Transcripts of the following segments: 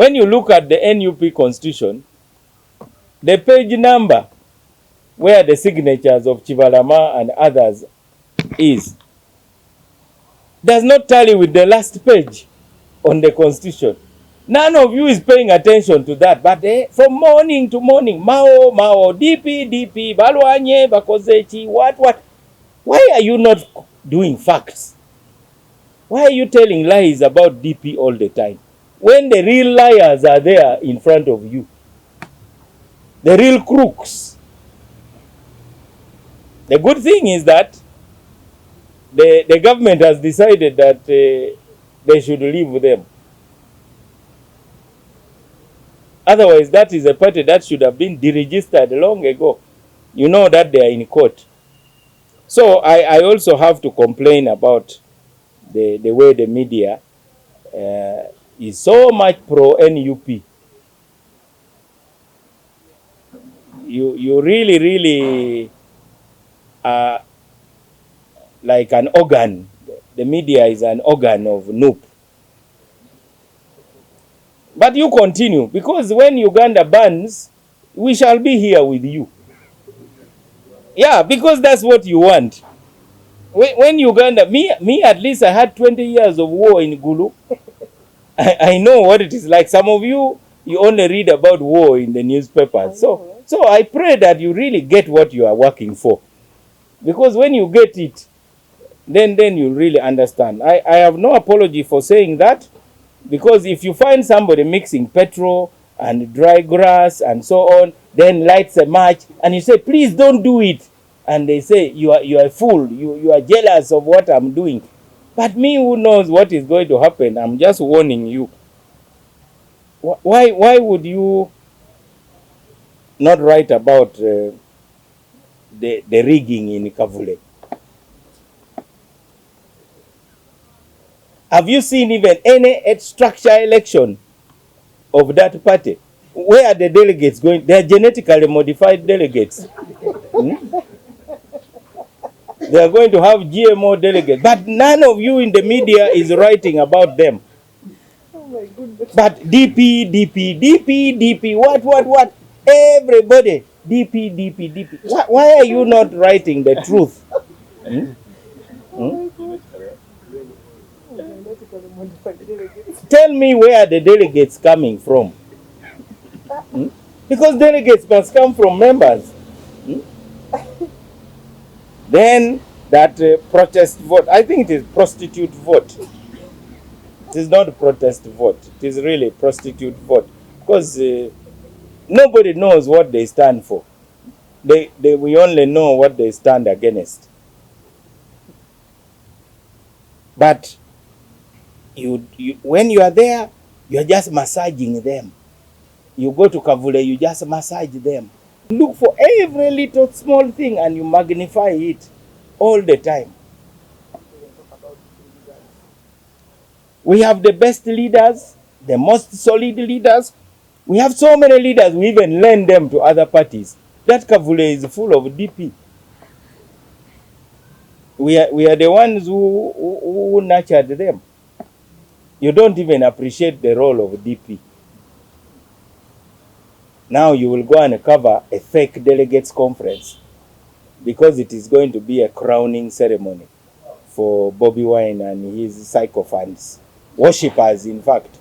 When you look at the NUP constitution, the page number where the signatures of Chivalama and others does not tally with the last page on the constitution. None of you is paying attention to that, but from morning to morning, Mao, DP, Balwanye, Bakozechi, what? Why are you not doing facts? Why are you telling lies about DP all the time? When the real liars are there in front of you, the real crooks. The good thing is that the government has decided that they should leave them. Otherwise, that is a party that should have been deregistered long ago. You know that they are in court. So I also have to complain about the way the media is so much pro-NUP. You really are like an organ. The media is an organ of NUP. But you continue, because when Uganda bans, we shall be here with you. Yeah, because that's what you want. When Uganda, me at least I had 20 years of war in Gulu. I know what it is like. Some of you only read about war in the newspapers. So I pray that you really get what you are working for. Because when you get it, then you really understand. I have no apology for saying that, because if you find somebody mixing petrol and dry grass and so on, then lights a match, and you say, please don't do it. And they say, you are a fool, you are jealous of what I'm doing. But me, who knows what is going to happen? I'm just warning you. Why would you not write about the rigging in Kavule? Have you seen even any structure election of that party? Where are the delegates going? They are genetically modified delegates. They are going to have GMO delegates. But none of you in the media is writing about them. Oh my goodness. But DP, what? Everybody, DP. Why are you not writing the truth? Tell me where the delegates coming from. Because delegates must come from members. Then that protest vote, I think it is prostitute vote. It is not a protest vote. It is really a prostitute vote. Because nobody knows what they stand for. We only know what they stand against. But when you are there, you are just massaging them. You go to Kavule, you just massage them. Look for every little small thing and you magnify it all the time. We have the best leaders, the most solid leaders. We have so many leaders, we even lend them to other parties. That Kavule is full of DP. We are the ones who nurtured them. You don't even appreciate the role of DP. Now you will go and cover a fake delegates conference because it is going to be a crowning ceremony for Bobi Wine and his sycophants, worshippers in fact.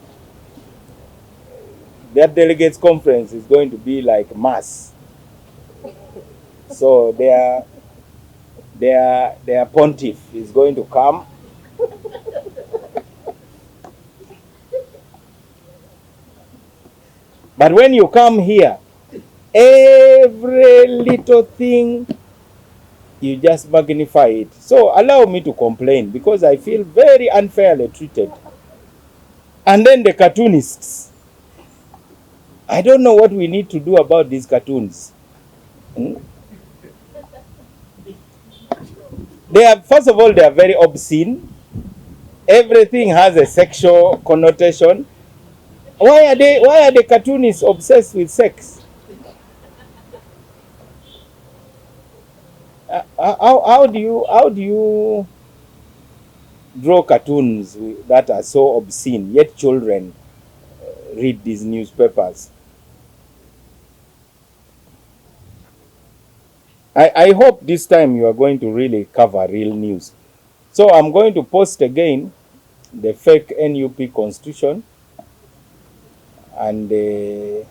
That delegates conference is going to be like mass. So their pontiff is going to come. But when you come here, every little thing, you just magnify it. So allow me to complain because I feel very unfairly treated. And then the cartoonists. I don't know what we need to do about these cartoons. First of all, they are very obscene. Everything has a sexual connotation. Why are the cartoonists obsessed with sex? How do you draw cartoons that are so obscene, yet children read these newspapers. I hope this time you are going to really cover real news. So I'm going to post again the fake NUP constitution and the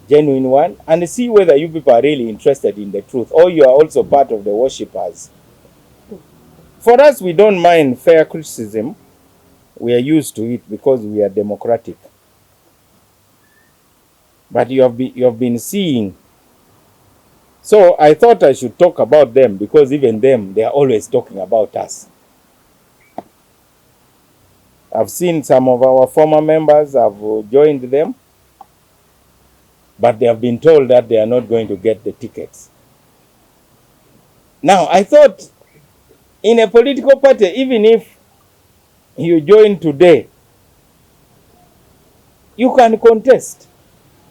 genuine one, and see whether you people are really interested in the truth, or you are also part of the worshippers. For us, we don't mind fair criticism. We are used to it because we are democratic. But you have been seeing. So I thought I should talk about them, because even them, they are always talking about us. I've seen some of our former members have joined them, but they have been told that they are not going to get the tickets. Now, I thought in a political party, even if you join today, you can contest,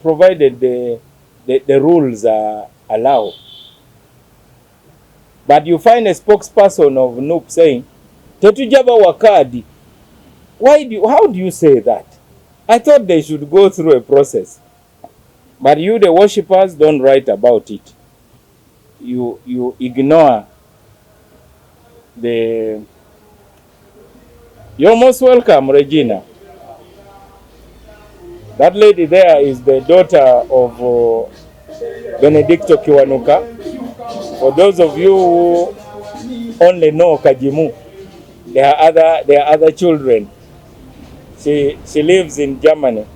provided the rules allow. But you find a spokesperson of NUP saying, Tetujaba wakadi. How do you say that? I thought they should go through a process. But you, the worshippers, don't write about it. You ignore the... You're most welcome, Regina. That lady there is the daughter of Benedicto Kiwanuka. For those of you who only know Kajimu, there are other children. She lives in Germany.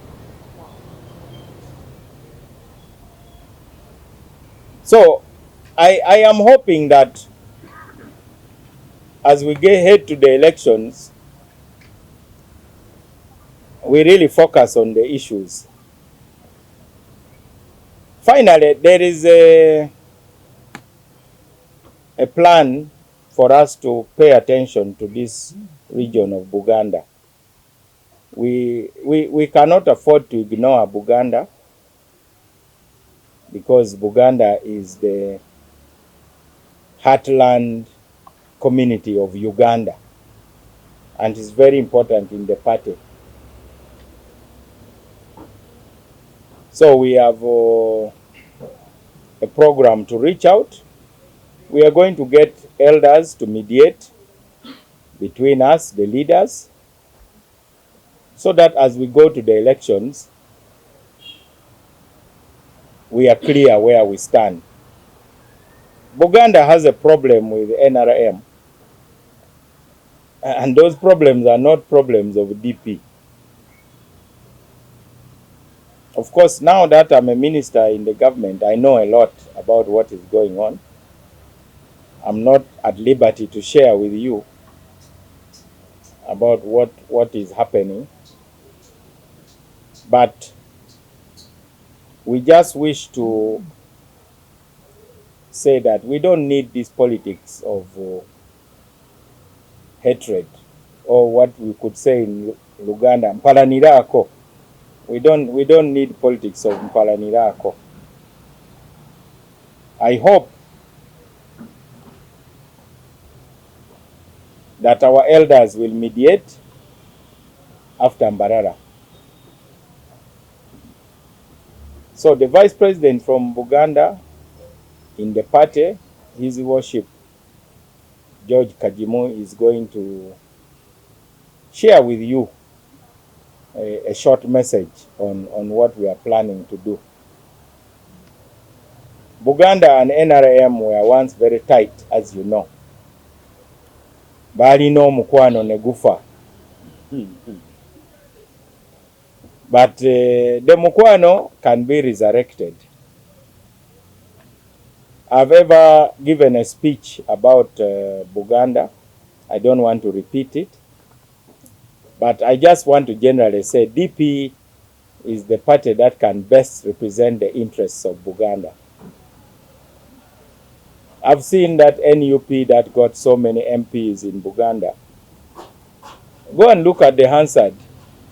So I am hoping that as we head to the elections, we really focus on the issues. Finally, there is a plan for us to pay attention to this region of Buganda. We cannot afford to ignore Buganda, because Buganda is the heartland community of Uganda, and is very important in the party. So we have a program to reach out. We are going to get elders to mediate between us, the leaders, so that as we go to the elections, we are clear where we stand. Buganda has a problem with NRM, and those problems are not problems of DP. Of course, now that I'm a minister in the government, I know a lot about what is going on. I'm not at liberty to share with you about what is happening, but we just wish to say that we don't need this politics of hatred, or what we could say in Luganda, mpalanirako. We don't need politics of mpalanirako. I hope that our elders will mediate after Mbarara. So the vice president from Buganda in the party, His Worship George Kajimu, is going to share with you a short message on what we are planning to do. Buganda and NRM were once very tight, as you know. Bali no mukwano negufa. But the mukwano can be resurrected. I've ever given a speech about Buganda. I don't want to repeat it. But I just want to generally say DP is the party that can best represent the interests of Buganda. I've seen that NUP that got so many MPs in Buganda. Go and look at the Hansard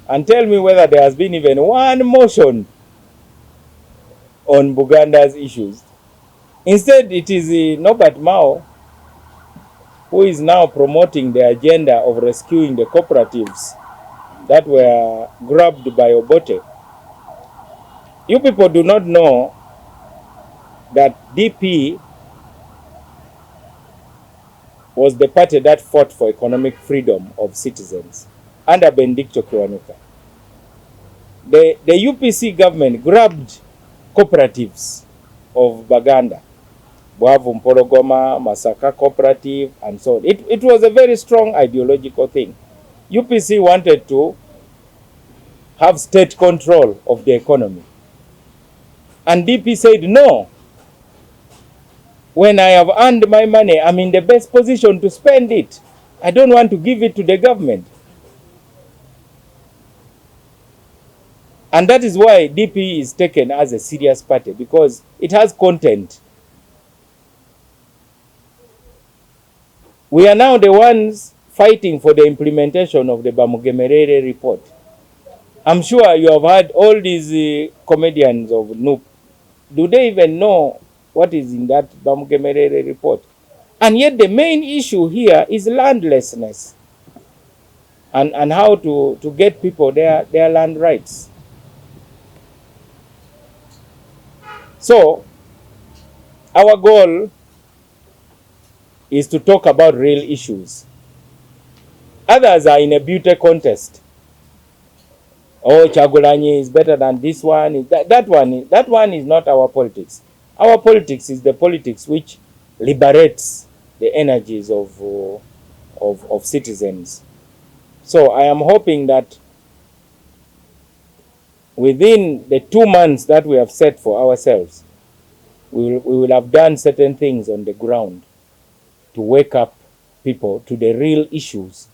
and tell me whether there has been even one motion on Buganda's issues. Instead, it is Nobert Mao who is now promoting the agenda of rescuing the cooperatives that were grabbed by Obote. You people do not know that DP was the party that fought for economic freedom of citizens under Benedicto Kiwanuka. The UPC government grabbed cooperatives of Buganda, Bwavu Mpologoma, Masaka Cooperative, and so on. It was a very strong ideological thing. UPC wanted to have state control of the economy. And DP said, no. When I have earned my money, I'm in the best position to spend it. I don't want to give it to the government. And that is why DP is taken as a serious party, because it has content. We are now the ones fighting for the implementation of the Bamugemerere report. I'm sure you have heard all these comedians of Noop. Do they even know what is in that Bamugemerere report? And yet the main issue here is landlessness and how to get people their land rights. So our goal is to talk about real issues. Others are in a beauty contest. Oh, Chagulanyi is better than this one. That one is not our politics. Our politics is the politics which liberates the energies of citizens. So I am hoping that within the 2 months that we have set for ourselves, we will have done certain things on the ground to wake up people to the real issues.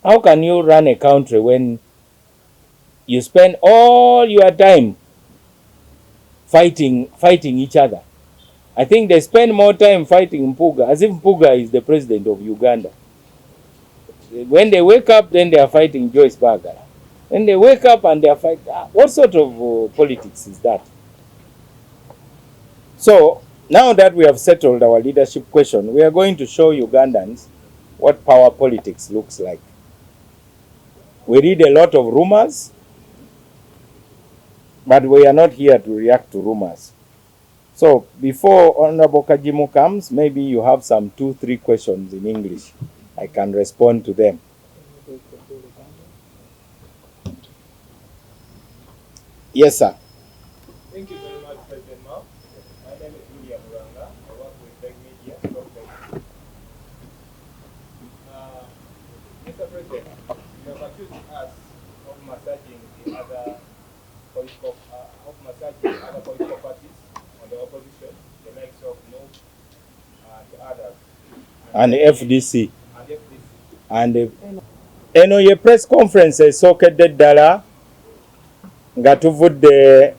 How can you run a country when you spend all your time fighting each other? I think they spend more time fighting Mpuga, as if Mpuga is the president of Uganda. When they wake up, then they are fighting Joyce Bagara. Then they wake up and they are fighting. What sort of politics is that? So now that we have settled our leadership question, we are going to show Ugandans what power politics looks like. We read a lot of rumors, but we are not here to react to rumors. So before Honorable Kajimu comes, maybe you have some 2-3 questions in English. I can respond to them. Yes, sir. Thank you very much, President Mao. My name is William Uranga. I work with Tech Media. Mr. President, you have accused us of massaging the other political parties on the opposition, the likes of Noop and others. And FDC. And FDC. And eno ye press conference esookedde ddala nga tuvudde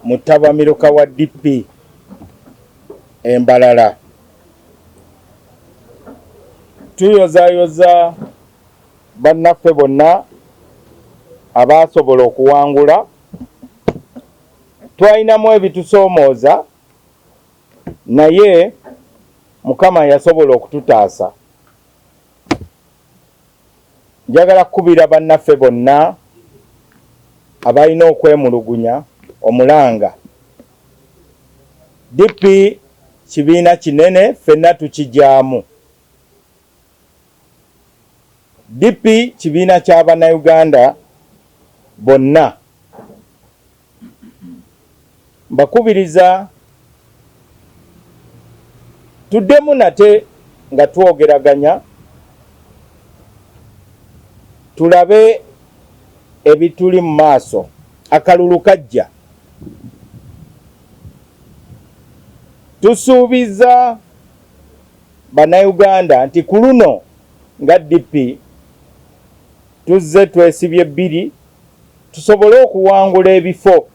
mu ttabamiruka wa DP Embalala. Tuyozaayoza bannaffe bonna abaasobola okuwangula. Twalinamu ebitusoomooza, naye Mukama yasobola okututaasa. Njagala kukubira bannaffe bonna abalina okwemulugunya omulanga. DP kibiina kinene, ffenna tukijaamu. DP kibiina ky'Abannayuganda bonna. Mbakubiriza tuddemu nate nga twogeraganya, tulabe ebituli mu maaso. Akalulu kajja. Tusuubiza Bannayuganda nti ku luno nga DP tuzze twesibye bbiri tusobole okuwangula ebifo.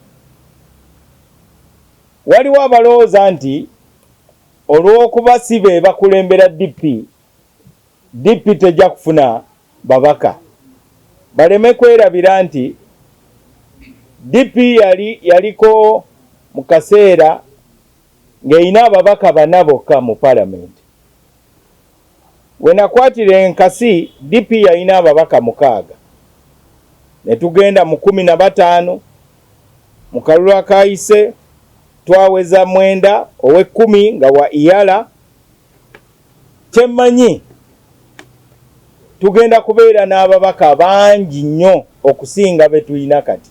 Waliwo abalowooza nti olw'okuba si be bakulembera DP tejja kufuna babaka. Baleme kwerabira nti DP yaliko mu kaseera ng'erina ababaka bana bokka mu palamenti. We nakwatira enkasi, DP yalina ababaka 6. ne tugenda mu 15 mu kalulu akayise twaweza 9 owe10 nga wa iyala. Kyemmanyi tugenda kubeera n'ababaka bangi nnyo okusinga be tulina kati.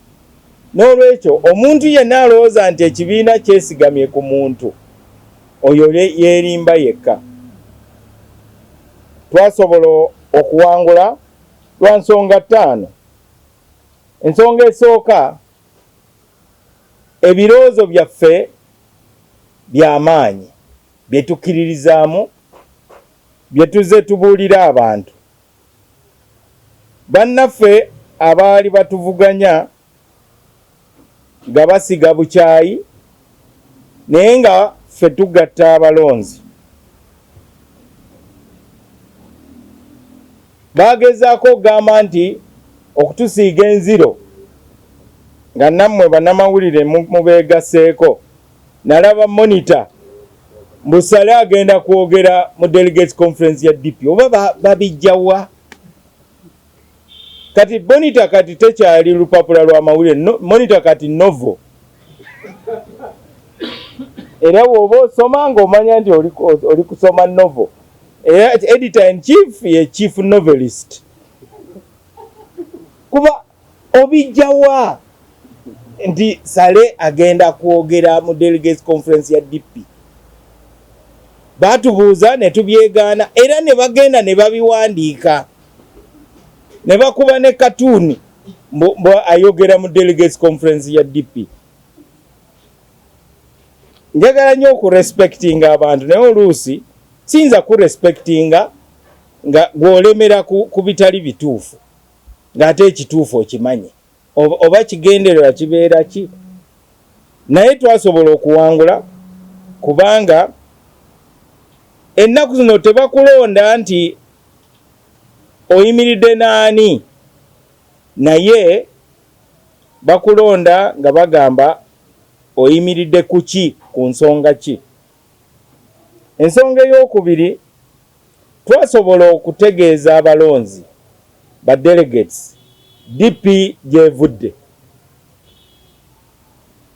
N'olwekyo omuntu yenna alowooza nti ekibiina kyesigamye ku muntu, oyo yeerimba yekka. Twasobola okuwangula lwa nsonga 5. Ensonga esooka, ebirowoozo byaffe by'amaanyi bye tukkiririzaamu, bye tuzze tubuulira abantu. Bannaffe abaali batuvuganya nga basiga bukyayi naye nga ffe tugatta abalonzi. Bagezaako okugamba nti okutusiiga enziro nga nammwe bannamawulire mubeegaseeko. Nalaba monitor Busale agenda kwogera mu Delegates Conference ya DP. Oba babijjawa? Kati monitor kati tekyali lupapula lwa mawulire, monitor kati novel. Era bw'oba osoma ng'omanya nti oli kusoma novel. Era editor in chief ye chief novelist. Kuba obijjawa nti Sale agenda kwogera mu Delegates Conference ya DP. Batubuuza ne tubyegaana era ne bagenda ne babiwandiika. Ne bakuba ne katuuni mbo ayogera mu Delegates Conference ya DP. Njagala nnyo okurespectinga abantu naye oluusi siyinza kurespectinga nga gwolemera ku bitali bituufu ng'ate ekituufu okimanye oba kigendererwa kibeera ki. Naye twasobola okuwangula kubanga ennaku zino tebakulonda nti oyimiridde naani, naye bakulonda nga bagamba oyimiridde ku ki, ku nsonga ki. Ensonga ey'okubiri, twasobola okutegeeza abalonzi ba delegates DP gyevudde.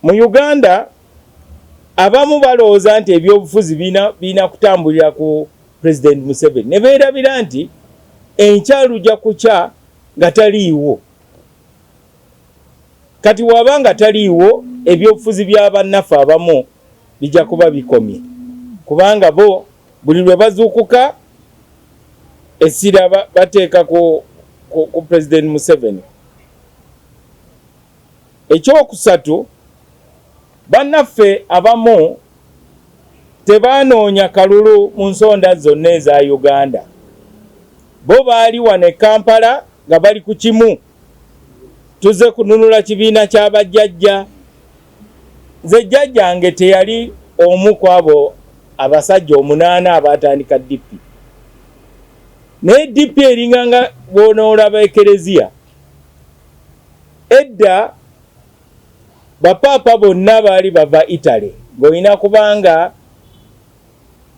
Mu Uganda abamu balowooza nti ebyobufuzi biina kutambulira ku President Museveni ne beerabira nti enkyalujja kukya nga taliiwo. Kati waba nga taliiwo ebyobufuzi by'abannaffe abamu bijja kuba bikomye kubanga bo buli lwe bazuukuka essira bateeka ku President Museveni. Ekyokusatu, bannaffe abamu tebaanoonya kalulu mu nsonda zonna eza Uganda. Bo baali wano e Kampala nga bali ku kimu. Tuze kununula kibiina ky'abajjajja. Nze jjajjange teyali omu ku abo abasajja 8 abaatandika DP. Naye DP eringa nga bw'onoolaba ekereziya. Edda bapaapa bonna baali bava Italy ng'olina kubanga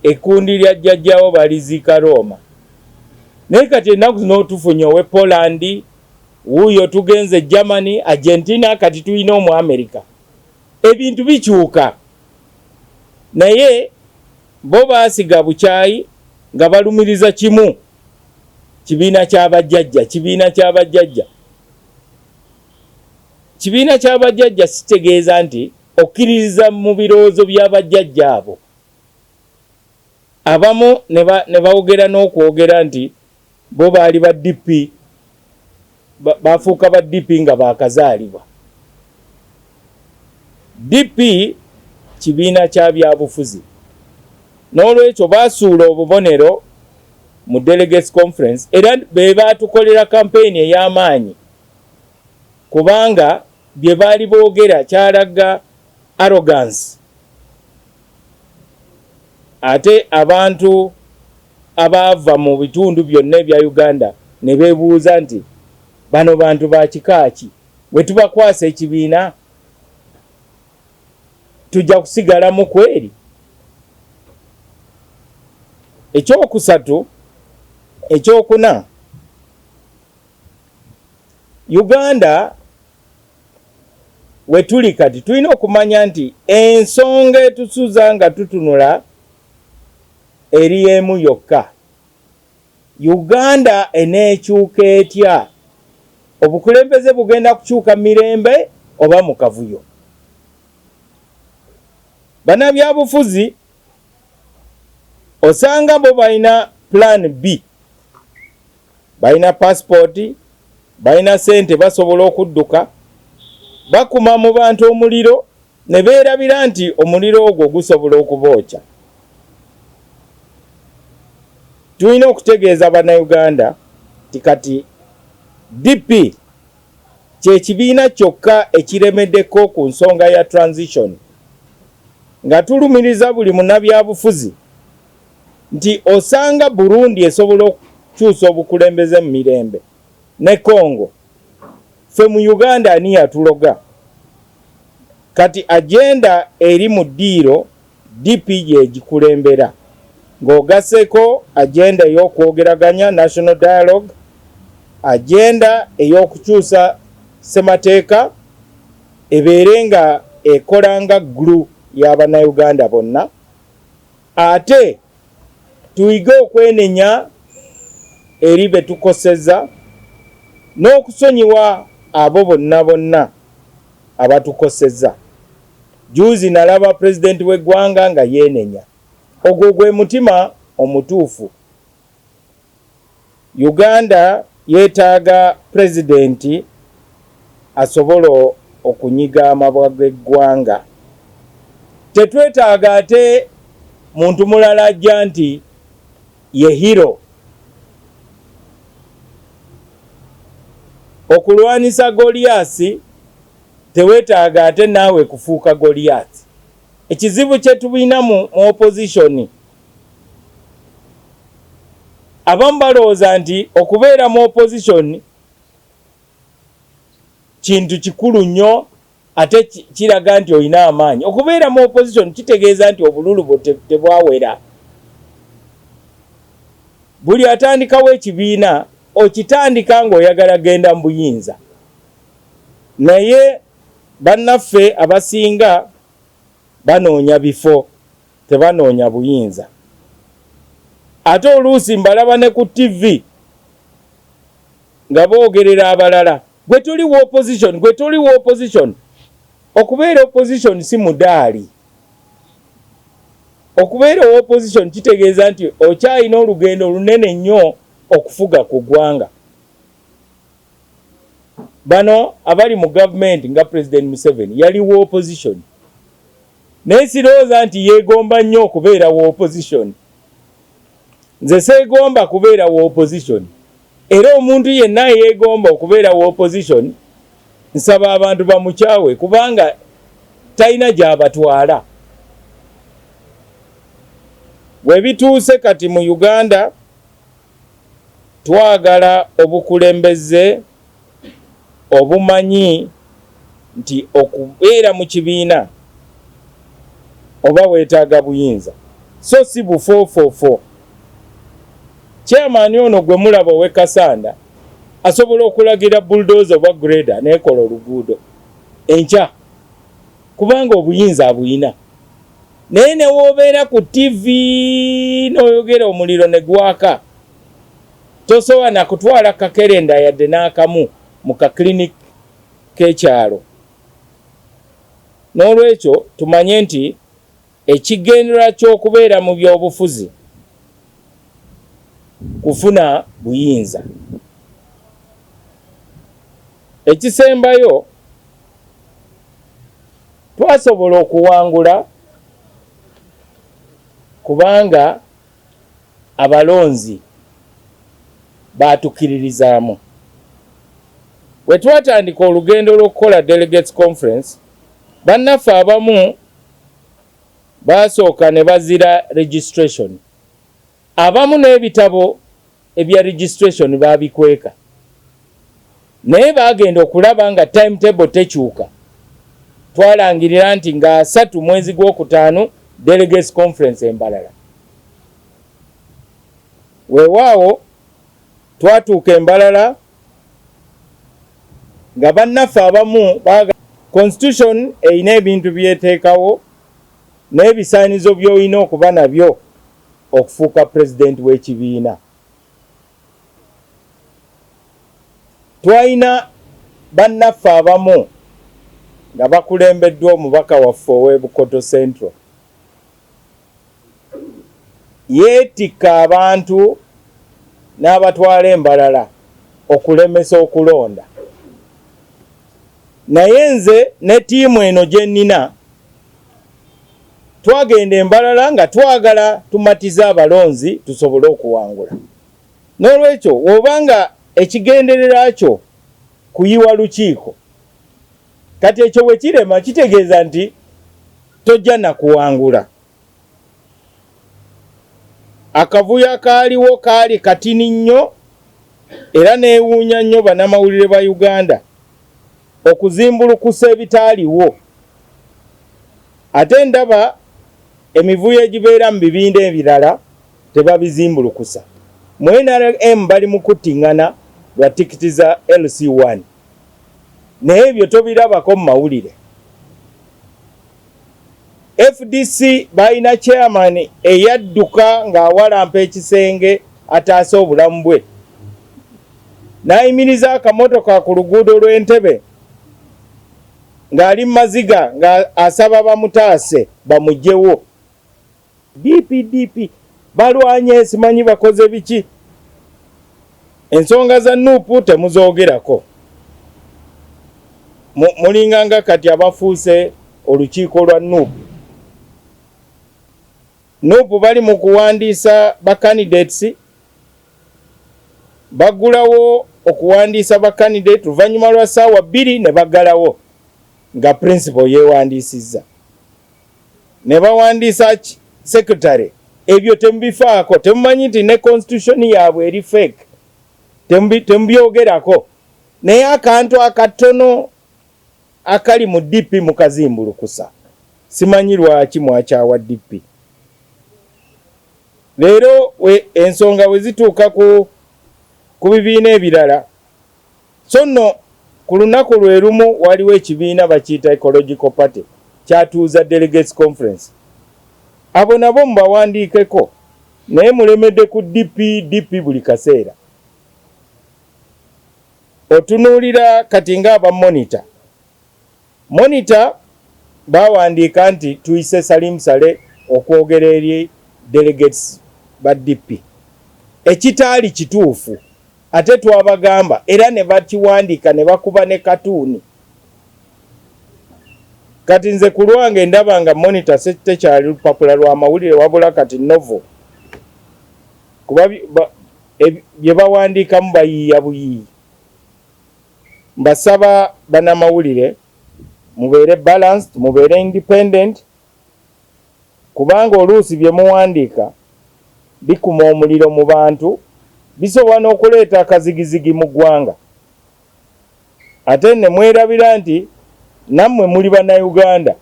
ekkundi lya jjajjawo baliziika Roma. Naye kati ennaku zino tufunye owe Poland, wuuyo tugenze Germany, Argentina, kati tulina omu America. Ebintu bikyuka. Naye bo baasiga bukyayi nga balumiriza kimu. Kibiina ky'abajjajja, kibiina ky'abajjajja. Kibiina ky'abajjajja kitegeeza nti okkiririza mu birowoozo by'abajjajja abo. Abamu ne bawogera n'okwogera nti bo baali ba DP, bafuuka ba DP nga baakazaalibwa. DP kibiina kya byabufuzi. N'olwekyo baasuula obubonero mu Delegates Conference era be baatukolera campaign ey'amaanyi kubanga bye baali boogera kyalaga arrogance. Ate abantu abaava mu bitundu byonna ebya Uganda ne beebuuza nti bano bantu ba kika ki? Bwe tubakwasa ekibiina tujja kusigalamu kweri? Ekyokusatu, ekyokuna, Uganda wetuli kati tulina okumanya nti ensonga etusuza nga tutunula eri emu yokka. Uganda eneekyuka etya? Obukulembeze bugenda kukyuka mirembe oba mu kavuyo? Bannabyabufuzi osanga bo balina plan B, balina passport, balina sente, basobola okudduka, bakuma mu bantu omuliro ne beerabira nti omuliro ogwo gusobola okubookya. Tulina okutegeeza bannayuganda ti kati DP kyekibiina kyokka ekiremeddeko ku nsonga ya transition, nga tulumiriza buli munnabyabufuzi nti osanga Burundi esobola okukyusa obukulembeze mu mirembe ne Congo, ffe mu Uganda ani yatuloga? Kati agenda eri mu ddiiro DP yegikulembera, ng'ogaseko agenda ey'okwogeraganya national dialogue, agenda ey'okukyusa ssemateeka ebeere nga ekola nga gulu y'abannayuganda bonna, ate tuyige okwenenya eri be tukosezza n'okusonyiwa abo bonna abatukosezza. Juzi nalaba pulezidenti w'eggwanga nga yeenenya. Ogwo gwe mutima omutuufu. Uganda yeetaaga pulezidenti asobola okunyiga amabwa g'eggwanga. Tetwetaaga ate muntu mulala ajja nti ye hero. Okulwanisa Goliath teweetaaga ate naawe kufuuka Goliath. Ekizibu kye tubina mu opposition, abamu balowooza nti okubeera mu opposition kintu kikulu nnyo ate kiraga nti olina amaanyi. Okubeera mu opposition kitegeeza nti obululu bwo tebwawera. Buli atandikawo ekibiina okitandika ng'oyagala genda mu buyinza, naye bannaffe abasinga banoonya bifo, tebanoonya buyinza. Ate oluusi mbalaba ne ku TV nga boogerera abalala, gwe tuli wa opposition, gwe tuli wa opposition. Okubeera opposition si mudaali. Okubeera wa opposition kitegeeza nti okyalina olugendo lunene nnyo okufuga ku ggwanga. Bano abali mu gavumenti nga President Museveni yali wa opposition, naye sirowooza nti yeegomba nnyo okubeera wa opposition. Nze seegomba kubeera wa opposition, era omuntu yenna yeegomba okubeera wa opposition nsaba abantu bamukyawe kubanga talina gy'abatwala. We bituuse kati mu Uganda twagala obukulembeze obumanyi nti okubeera mu kibiina oba weetaaga buyinza, so si bufoofofo. Chairman ono gwe mulaba ow'e Kasanda asobola okulagira bulldozer oba grader n'ekola oluguudo enkya kubanga obuyinza abuyina. Naye ne woobeera ku TV n'oyogera omuliro ne gwaka, tosobola na kutwala kakerenda yadde n'akamu mu kaklinik k'ekyalo. N'olwekyo tumanye nti ekigendera ky'okubeera mu byobufuzi kufuna buyinza. Ekisembayo twasobola okuwangula kubanga abalonzi baatukkiririzaamu. We twatandika olugendo lw'okukola Delegates Conference, bannaffe abamu baasooka ne bazira registration. Abamu n'ebitabo ebya registration baabikweka, naye baagenda okulaba nga timetable tekyuka. Twalangirira nti nga 3 mwezi gw'okutaano Delegates Conference embalala. Weewaawo twatuuka embalala nga bannaffe abamu constitution erina ebintu byeteekawo n'ebisaanizo by'olina okuba nabyo okufuuka pulezidenti w'ekibiina. Twalina bannaffe abamu nga bakulembeddwa omubaka waffe ow'e Bukoto Central yeetikka abantu n'abatwala embalala okulemesa okulonda. Naye nze ne ttiimu eno gye nnina twagenda embalala nga twagala tumatize abalonzi tusobole okuwangula. N'olwekyo w'obanga ekigenderera kyo kuyiwa lukiiko, kati ekyo bwe kirema kitegeeza nti tojja na kuwangula. Akavuyo akaaliwo kaali katini nnyo era neewuunya nnyo bannamawulire ba Uganda okuzimbulukusa ebitaaliwo. Ate ndaba emivuyo egibeera mu bibinda ebirala tebabizimbulukusa. Mu NRM bali mu kuttiŋŋana lwa tikiti za LC1 naye ebyo tobirabako mu mawulire. FDC balina chairman eyadduka ng'awalampa ekisenge ataase obulamu bwe, n'ayimiriza akamotoka ku luguudo lw'Entebbe ng'ali mu maziga ng'asaba bamutaase bamugyewo. DPDP balwanye, simanyi bakoze biki. Ensonga za Nuupu temuzoogerako. Mulinganga kati abafuuse olukiiko lwa Nuupu. Nuupu bali mu kuwandiisa ba candidates, baggulawo okuwandiisa ba candidate luvannyuma lwa ssaawa 2 ne baggalawo nga principal yeewandiisizza. Ne bawandiisa secretary. Ebyo temubifaako, temumanyi nti ne constitution yaabwe eri fake, temubyogerako. Naye akantu akatono akali mu DP mukazimbulukusa. Simanyi lwaki mwakyawa DP. Leero ensonga we zituuka ku bibiina ebirala. So nno ku lunaku lwe lumu waliwo ekibiina bakiyita Ecological Party kyatuuza Delegates Conference. Abo nabo mubawandiikeko naye mulemedde ku DP buli kaseera. Otunuulira kati ng'aba monitor bawandiika nti tuyise Salim Saleh okwogera eri delegates ba DP. Ekitaali kituufu ate twabagamba era ne bakiwandiika ne bakuba ne katuuni. Kati nze ku lwange ndaba nga monitor tekyali lupapula lwa mawulire wabula kati novel. Kuba bye bawandiikamu bayiiya buyiiyi. Mbasaba bannamawulire mubeere balanced, mubeere independent, kubanga oluusi bye muwandiika bikuma omuliro mu bantu, bisobola n'okuleeta akazigizigi mu ggwanga. Ate ne mwerabira nti nammwe muli bannayuganda.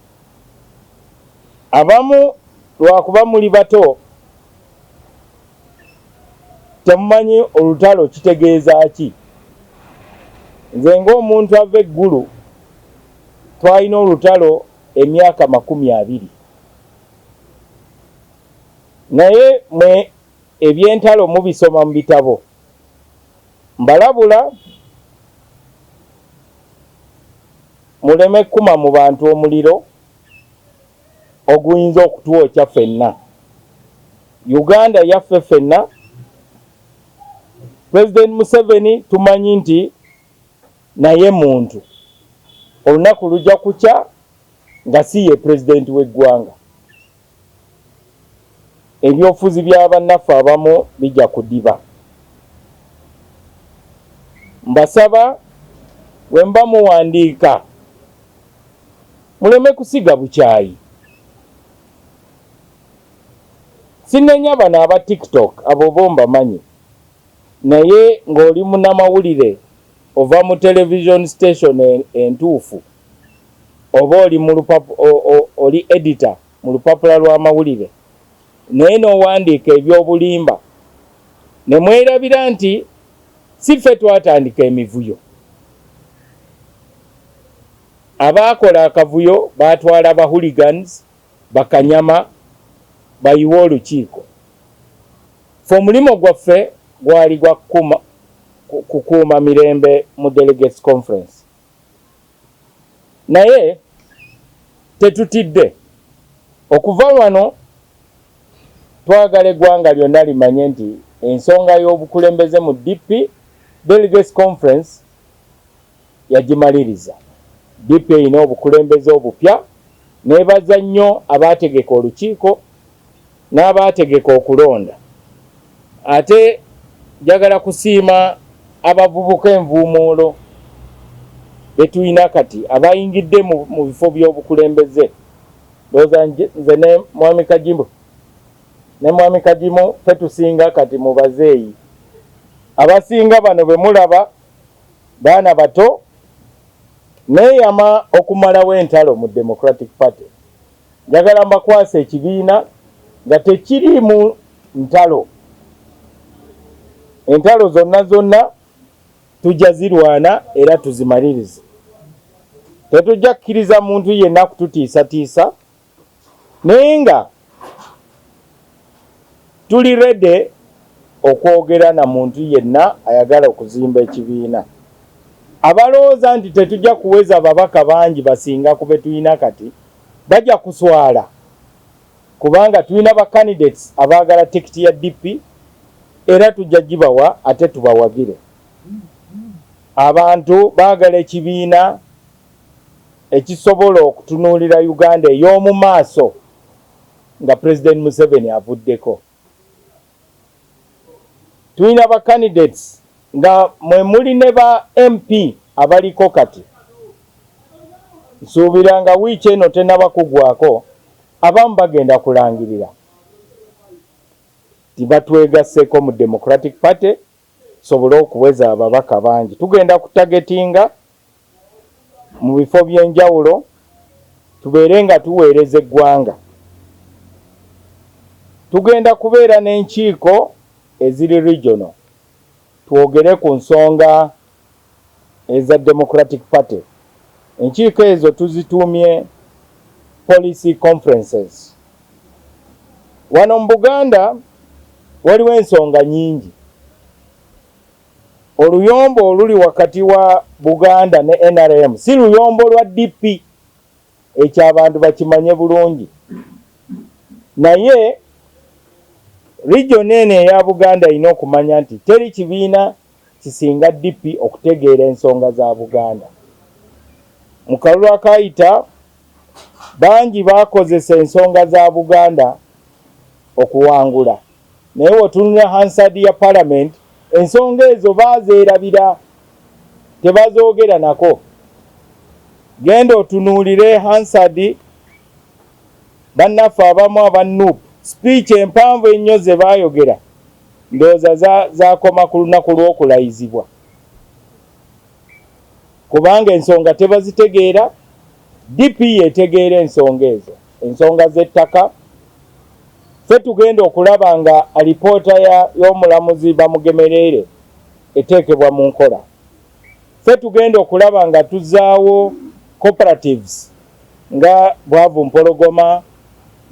Abamu lwakuba muli bato temumanyi olutalo kitegeeza ki. Nze ng'omuntu ava eggulu twalina olutalo emyaka 20. Naye mwe ebyentalo mubisoma mu bitabo. Mbalabula muleme kuma mu bantu omuliro oguyinza okutwokya ffenna. Uganda yaffe ffenna. President Museveni tumanyi nti naye muntu. Olunaku lujja kukya nga si ye president w'eggwanga. Ebyofuzi by'abannaffe abamu bijja kudiba. Mbasaba bwe mba muwandiika muleme kusiga bukyayi. Sinenya bano aba TikTok abo bomba manyi. Naye ng'oli munnamawulire ova mu television station entuufu oba oli editor mu lupapula lw'amawulire naye n'owandiika ebyobulimba ne mwerabira nti si ffe twatandika emivuyo. abaakola akavuyo baatwala ba hooligans bakanyama bayiwa olukiiko. Fe omulimu gwaffe gwali gwa kukuuma mirembe mu Delegates Conference. Naye tetutidde. Okuva wano twagala eggwanga lyonna limanye nti ensonga y'obukulembeze mu DP Delegates Conference yagimaliriza. DP erina obukulembeze obupya, neebaza nnyo abaategeka olukiiko n'abaategeka okulonda. Ate njagala kusiima abavubuka envuumuulo betulina kati abayingidde mu bifo by'obukulembeze. Ndowooza nze ne Mwami Kajimu ffe tusinga kati mu bazeeyi. Abasinga bano be mulaba baana bato neeyama okumalawo entalo mu Democratic Party. Njagala mbakwasa ekibiina nga tekiriimu ntalo. Entalo zonna tujja zirwana era tuzimalirize. Tetujja kukkiriza muntu yenna kututiisatiisa, naye nga tuli ready okwogera na muntu yenna ayagala okuzimba ekibiina. Abalowooza nti tetujja kuweza babaka bangi basinga ku be tulina kati bajja kuswala, kubanga tulina ba candidates abaagala tikiti ya DP era tujja gibawa ate tubawagire. Abantu baagala ekibiina ekisobola okutunuulira Uganda ey'omu maaso nga President Museveni avuddeko. Tulina ba candidates nga mwe muli ne ba MP abaliko kati. Nsuubira nga wiiki eno tennaba kugwako, abamu bagenda kulangirira tibatwegasseko mu Democratic Party sobole okuweza ababaka bangi. Tugenda kutagetinga mu bifo by'enjawulo tubeere nga tuweereza eggwanga. Tugenda kubeera n'enkiiko eziri regional twogere ku nsonga eza Democratic Party. Enkiiko ezo tuzituumye policy conferences. Wano mu Buganda waliwo ensonga nyingi. Oluyombo oluli wakati wa Buganda ne NRM si luyombo lwa DP, ekyo abantu bakimanye bulungi. Naye region eno eya Buganda erina okumanya nti teri kibiina kisinga DP okutegeera ensonga za Buganda. Mu kalulu akayita bangi bakozesa ensonga za Buganda okuwangula, naye wetunula Hansard ya Parliament ensonga ezo bazeerabira tebazoogera nako. Genda otunuulire Hansard bannaffe abamu abanupu speech empanvu ennyo ze baayogera ndowooza zakoma ku lunaku lw'okulayizibwa, kubanga ensonga tebazitegeera. DP yetegeera ensonga ezo, ensonga z'ettaka. Ffe tugenda okulaba nga alipoota y'omulamuzi Bamugemerere eteekebwa mu nkola. Ffe tugenda okulaba nga tuzaawo cooperatives nga Bwavu Mpologoma,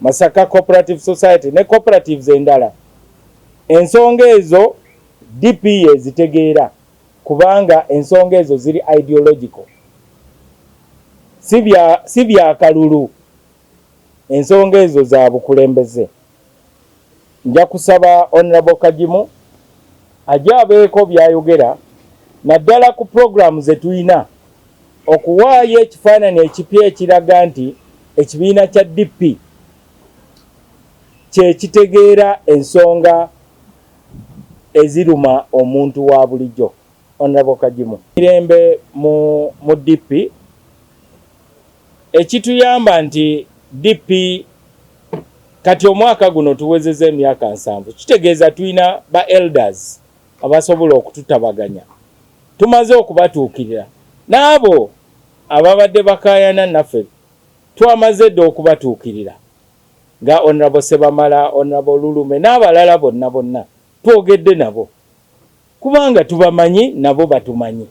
Masaka Cooperative Society ne cooperatives endala. Ensonga ezo DP yezitegeera kubanga ensonga ezo ziri ideological, si bya kalulu. Ensonga ezo za bukulembeze. Nja kusaba Honorable Kajimu ajja abeeko byayogera naddala ku programu ze tulina okuwaayo ekifaananyi ekipya ekiraga nti ekibiina kya DP kye kitegeera ensonga eziruma omuntu wa bulijjo. Honorable Kajimu, mirembe mu DP ekituyamba nti DP kati omwaka guno tuwezeza emyaka 7, kitegeeza tulina ba elders abasobola okututabaganya, tumaze okubatuukirira, n'abo ababadde bakaayana naffe twamaze dde okubatuukirira nga Honorable Sebamala, Honorable Lulume n'abalala bonna twogedde nabo kubanga tubamanyi nabo batumanyi,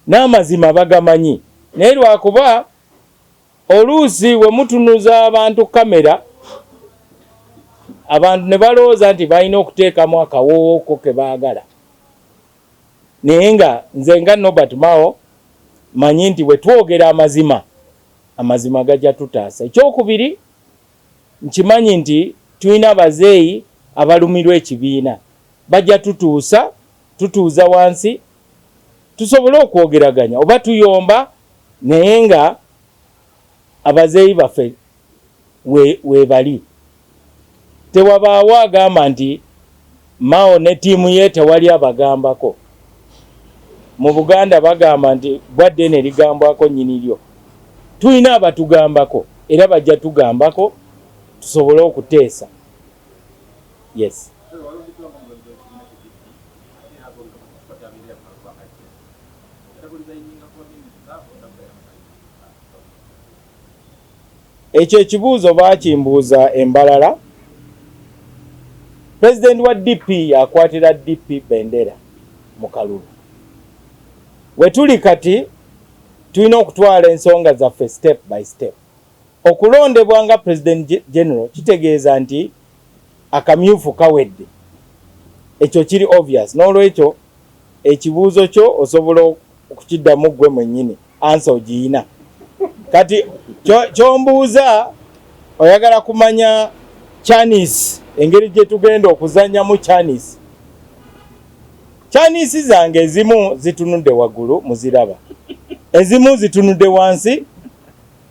n'amazima bagamanyi. Naye lwakuba oluusi we mutunuza abantu kamera abantu ne balowooza nti balina okuteekamu akawooko ke baagala, naye nga nze nga Nobert Mao manyi nti bwe twogera amazima, amazima gajja tutaasa. Ekyokubiri, nkimanyi nti tulina abazeeyi abalumirwa ekibiina, bajja tutuuza wansi tusobole okwogeraganya oba tuyomba, naye nga abazeeyi baffe weebali. Tewabaawo agamba nti Mao ne ttiimu ye tewali abagambako. Mu Buganda bagamba nti bwadde ne ligambwako nnyini lyo. Tulina abatugambako era bajja tugambako tusobole okuteesa. Yes. Ekyo ekibuuzo baakimbuuza embalala. President wa DP yakwatira DP bendera mu kalulu. We tuli kati tulina okutwala ensonga zaffe step by step. Okulondebwa nga President General kitegeeza nti akamyufu kawedde. Ekyo kiri obvious. N'olwekyo ekibuuzo kyo osobola okukiddamu ggwe mwennyini, ansa ogiyina. Kati kyombuuza oyagala kumanya Chinese, engeri gye tugenda okuzannyamu Chinese. Chinese zange ezimu zitunudde waggulu muziraba, ezimu zitunudde wansi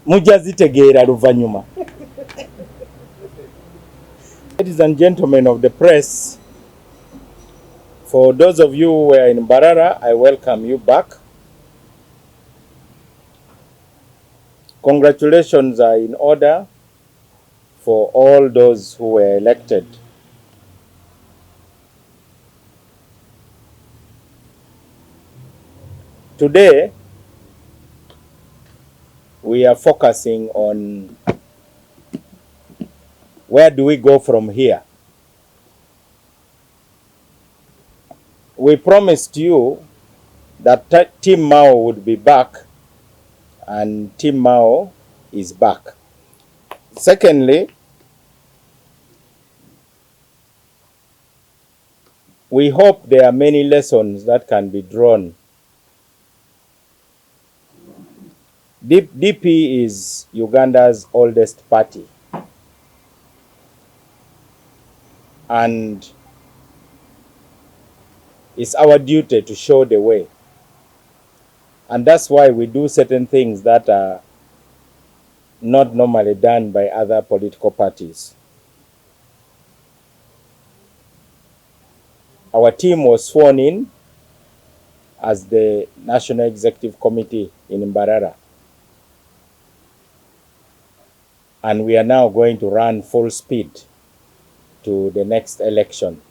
mujja zitegeera luvannyuma. Ladies and gentlemen of the press, for those of you who were in Mbarara, I welcome you back. Congratulations are in order for all those who were elected. Today, we are focusing on where do we go from here. We promised you that Team Mao would be back, and Team Mao is back. Secondly, we hope there are many lessons that can be drawn. DP is Uganda's oldest party, and it's our duty to show the way. And that's why we do certain things that are not normally done by other political parties. Our team was sworn in as the National Executive Committee in Mbarara. And we are now going to run full speed to the next election.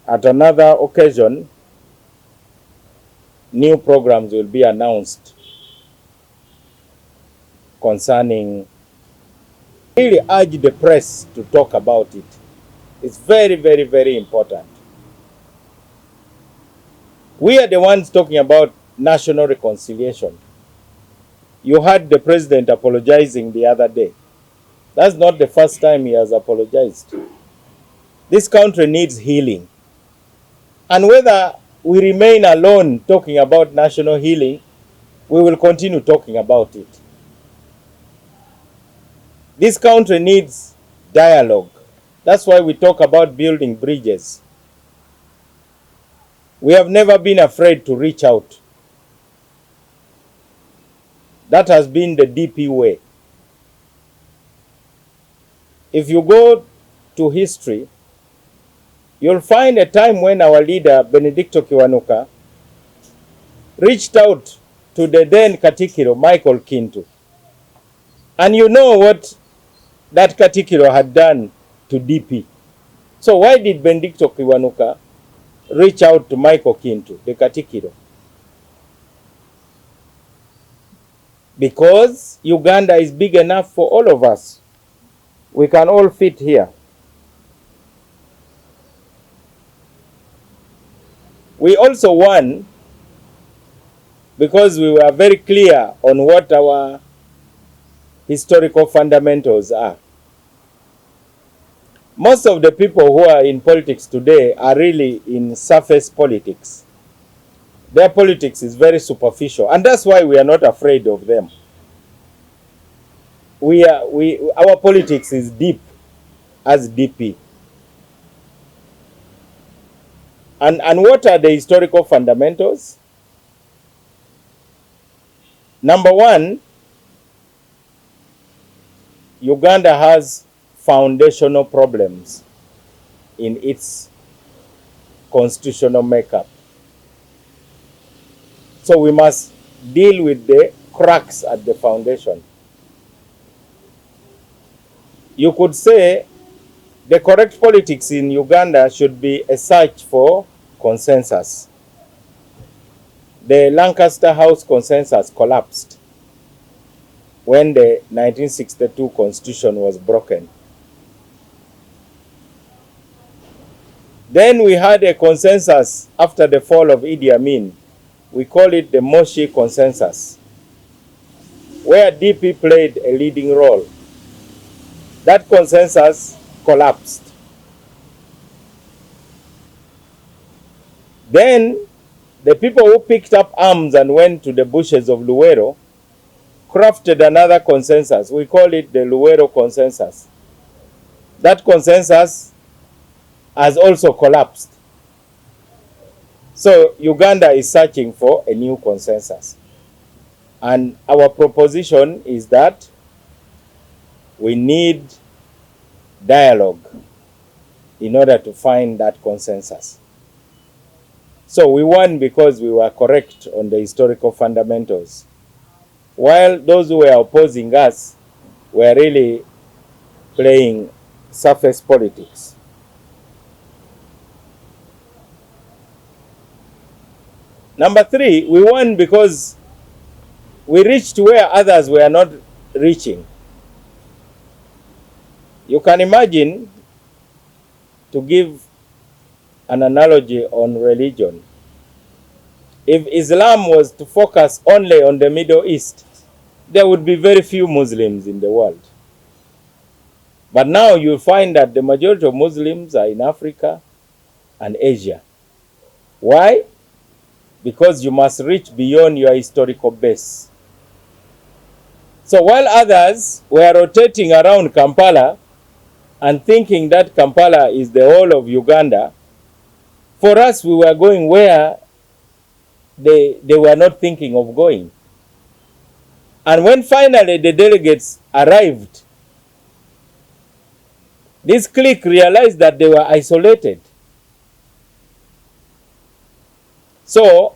At another occasion, new programs will be announced concerning. I really urge the press to talk about it. It's very, very, very important. We are the ones talking about national reconciliation. You heard the president apologizing the other day. That's not the first time he has apologized. This country needs healing. And whether we remain alone talking about national healing, we will continue talking about it. This country needs dialogue. That's why we talk about building bridges. We have never been afraid to reach out. That has been the DP way. If you go to history, you'll find a time when our leader, Benedicto Kiwanuka, reached out to the then Katikiro, Michael Kintu. And you know what that Katikiro had done to DP. So why did Benedicto Kiwanuka reach out to Michael Kintu, the Katikiro? Because Uganda is big enough for all of us. We can all fit here. We also won because we were very clear on what our historical fundamentals are. Most of the people who are in politics today are really in surface politics. Their politics is very superficial, and that's why we are not afraid of them. Our politics is deep as DP. And what are the historical fundamentals? Number one, Uganda has foundational problems in its constitutional makeup. So we must deal with the cracks at the foundation. You could say the correct politics in Uganda should be a search for consensus. The Lancaster House consensus collapsed when the 1962 constitution was broken. Then we had a consensus after the fall of Idi Amin. We call it the Moshi consensus, where DP played a leading role. That consensus collapsed. Then the people who picked up arms and went to the bushes of Luwero crafted another consensus. We call it the Luwero consensus. That consensus has also collapsed. So Uganda is searching for a new consensus. And our proposition is that we need dialogue in order to find that consensus. So we won because we were correct on the historical fundamentals, while those who were opposing us were really playing surface politics. Number three, we won because we reached where others were not reaching. You can imagine, to give an analogy on religion, if Islam was to focus only on the Middle East, there would be very few Muslims in the world. But now you find that the majority of Muslims are in Africa and Asia. Why? Because you must reach beyond your historical base. So while others were rotating around Kampala and thinking that Kampala is the whole of Uganda, for us we were going where they were not thinking of going. And when finally the delegates arrived, this clique realized that they were isolated. So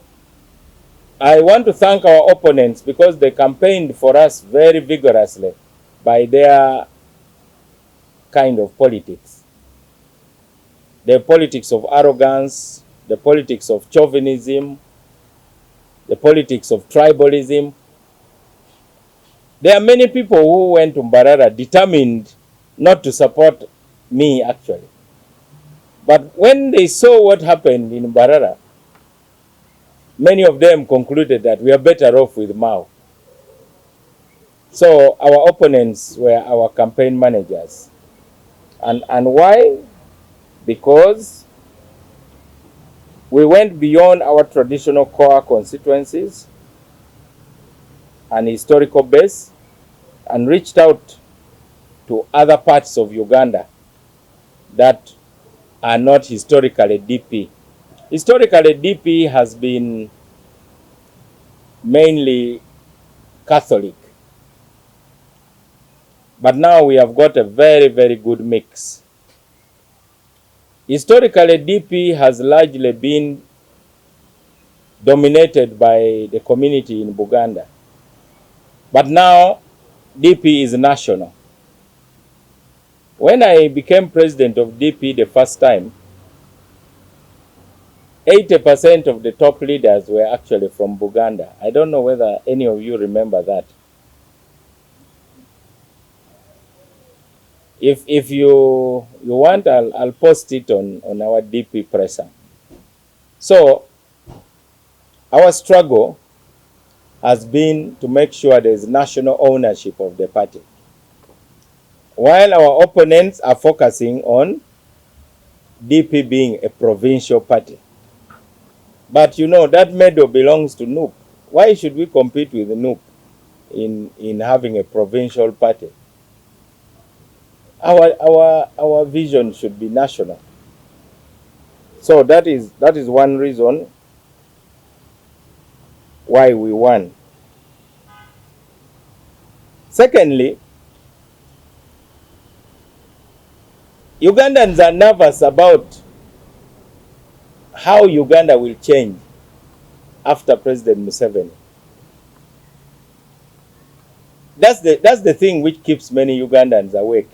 I want to thank our opponents because they campaigned for us very vigorously by their kind of politics. The politics of arrogance, the politics of chauvinism, the politics of tribalism. There are many people who went to Mbarara determined not to support me actually. But when they saw what happened in Mbarara, many of them concluded that we are better off with Mao. So our opponents were our campaign managers. And why? Because we went beyond our traditional core constituencies and historical base and reached out to other parts of Uganda that are not historically DP. Historically, DP has been mainly Catholic. But now we have got a very, very good mix. Historically, DP has largely been dominated by the community in Buganda. But now, DP is national. When I became president of DP the first time, 80% of the top leaders were actually from Buganda. I don't know whether any of you remember that. If you want, I'll post it on our DP presser. So our struggle has been to make sure there is national ownership of the party, while our opponents are focusing on DP being a provincial party. But you know, that medal belongs to NUP. Why should we compete with NUP in having a provincial party? Our vision should be national. So that is one reason why we won. Secondly, Ugandans are nervous about how Uganda will change after President Museveni. That's the thing which keeps many Ugandans awake.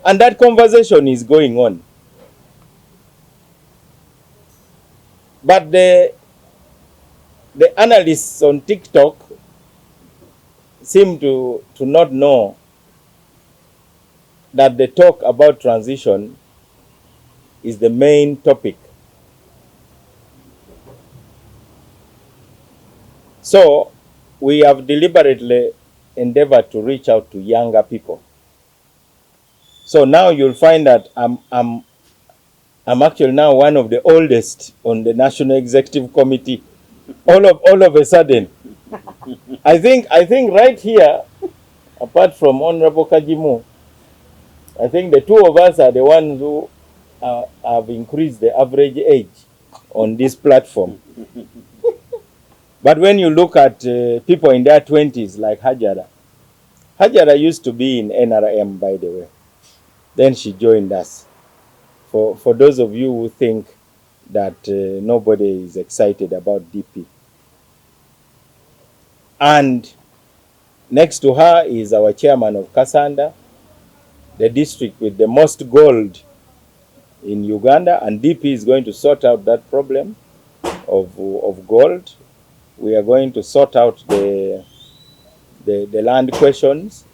And that conversation is going on. But the analysts on TikTok seem to not know that the talk about transition is the main topic. So we have deliberately endeavored to reach out to younger people. So now you'll find that I'm actually now one of the oldest on the National Executive Committee. All of a sudden, I think right here, apart from Honorable Kajimu, I think the two of us are the ones who have increased the average age on this platform. But when you look at people in their 20s, like Hajara used to be in NRM, by the way. Then she joined us. For those of you who think that nobody is excited about DP. And next to her is our chairman of Kasanda, the district with the most gold in Uganda, and DP is going to sort out that problem of gold. We are going to sort out the land questions.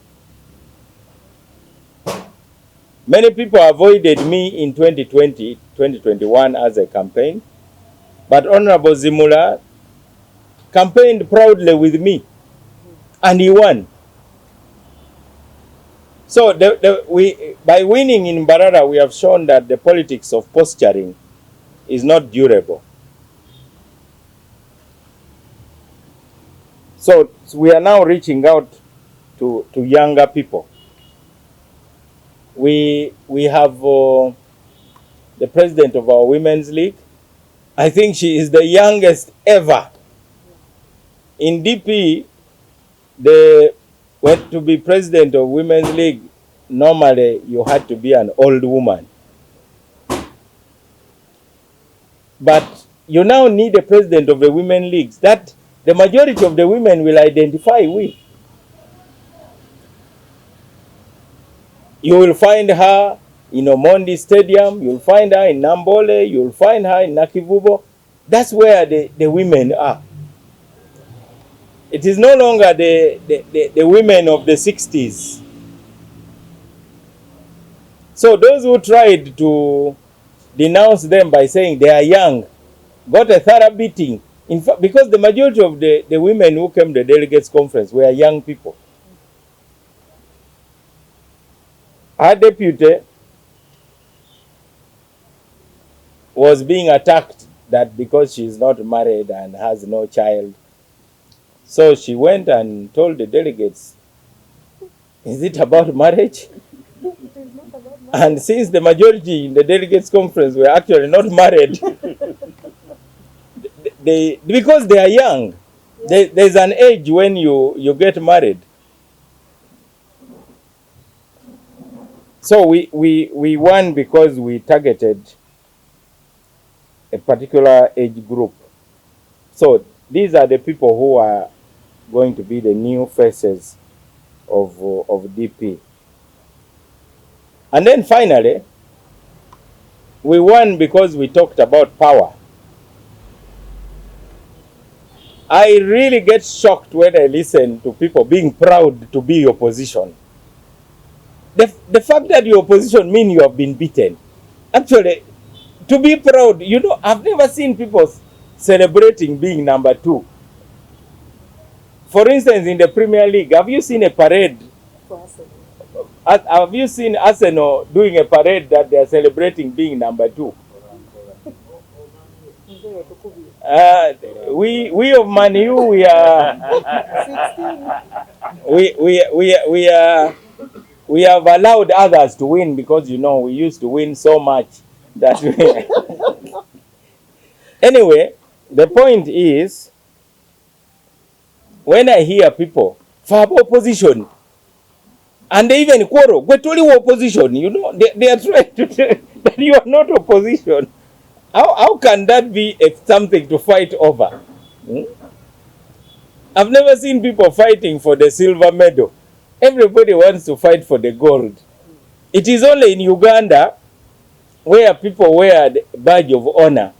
Many people avoided me in 2020, 2021 as a campaign, but Honorable Zimula campaigned proudly with me, and he won. So by winning in Mbarara, we have shown that the politics of posturing is not durable. So we are now reaching out to younger people. We have the president of our Women's League. I think she is the youngest ever. In DP, when to be president of Women's League, normally you had to be an old woman. But you now need a president of the Women's League that the majority of the women will identify with. You will find her in Omondi Stadium, you'll find her in Nambole, you'll find her in Nakivubo. That's where the women are. It is no longer the women of the 60s. So those who tried to denounce them by saying they are young got a thorough beating. In fact, because the majority of the women who came to the Delegates Conference were young people. Our deputy was being attacked that because she is not married and has no child. So she went and told the delegates, is it about marriage? And since the majority in the Delegates Conference were actually not married, because they are young, there's an age when you get married. So we won because we targeted a particular age group. So these are the people who are going to be the new faces of DP. And then finally, we won because we talked about power. I really get shocked when I listen to people being proud to be opposition. The fact that you're opposition means you have been beaten. Actually, to be proud, you know, I've never seen people celebrating being number 2. For instance, in the Premier League, have you seen a parade? Have you seen Arsenal doing a parade that they are celebrating being number 2? We of Man U, we have allowed others to win because, you know, we used to win so much that anyway, the point is, when I hear people for opposition, and they even quarrel, we're totally opposition, you know, they are trying to tell that you are not opposition. How can that be something to fight over? I've never seen people fighting for the silver medal. Everybody wants to fight for the gold. It is only in Uganda where people wear the badge of honor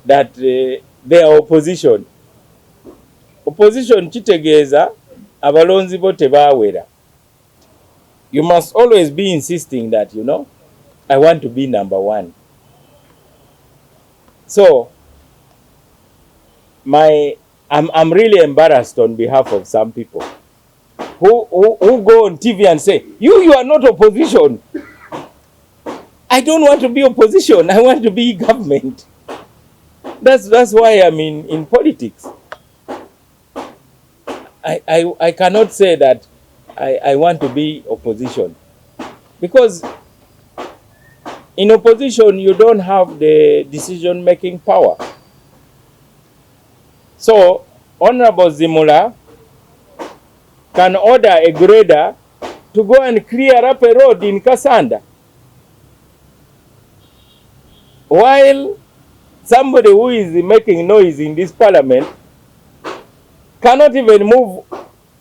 that they are opposition. Opposition kitegeeza abalonzi bo tebawera. You must always be insisting that, you know, I want to be number 1. So I'm really embarrassed on behalf of some people who go on TV and say, you are not opposition. I don't want to be opposition. I want to be government. That's why I'm in politics. I cannot say that I want to be opposition, because in opposition you don't have the decision-making power. So Honorable Zimula can order a grader to go and clear up a road in Kasanda, while somebody who is making noise in this parliament cannot even move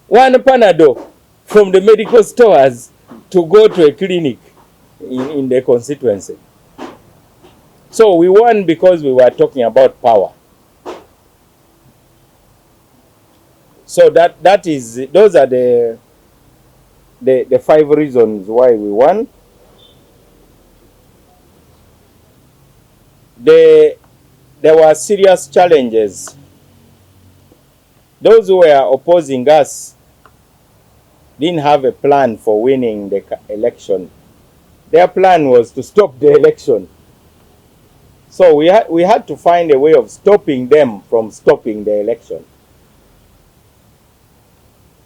one Panado from the medical stores to go to a clinic in the constituency. So we won because we were talking about power. So those are the 5 reasons why we won. There were serious challenges. Those who were opposing us didn't have a plan for winning the election. Their plan was to stop the election. So we had to find a way of stopping them from stopping the election.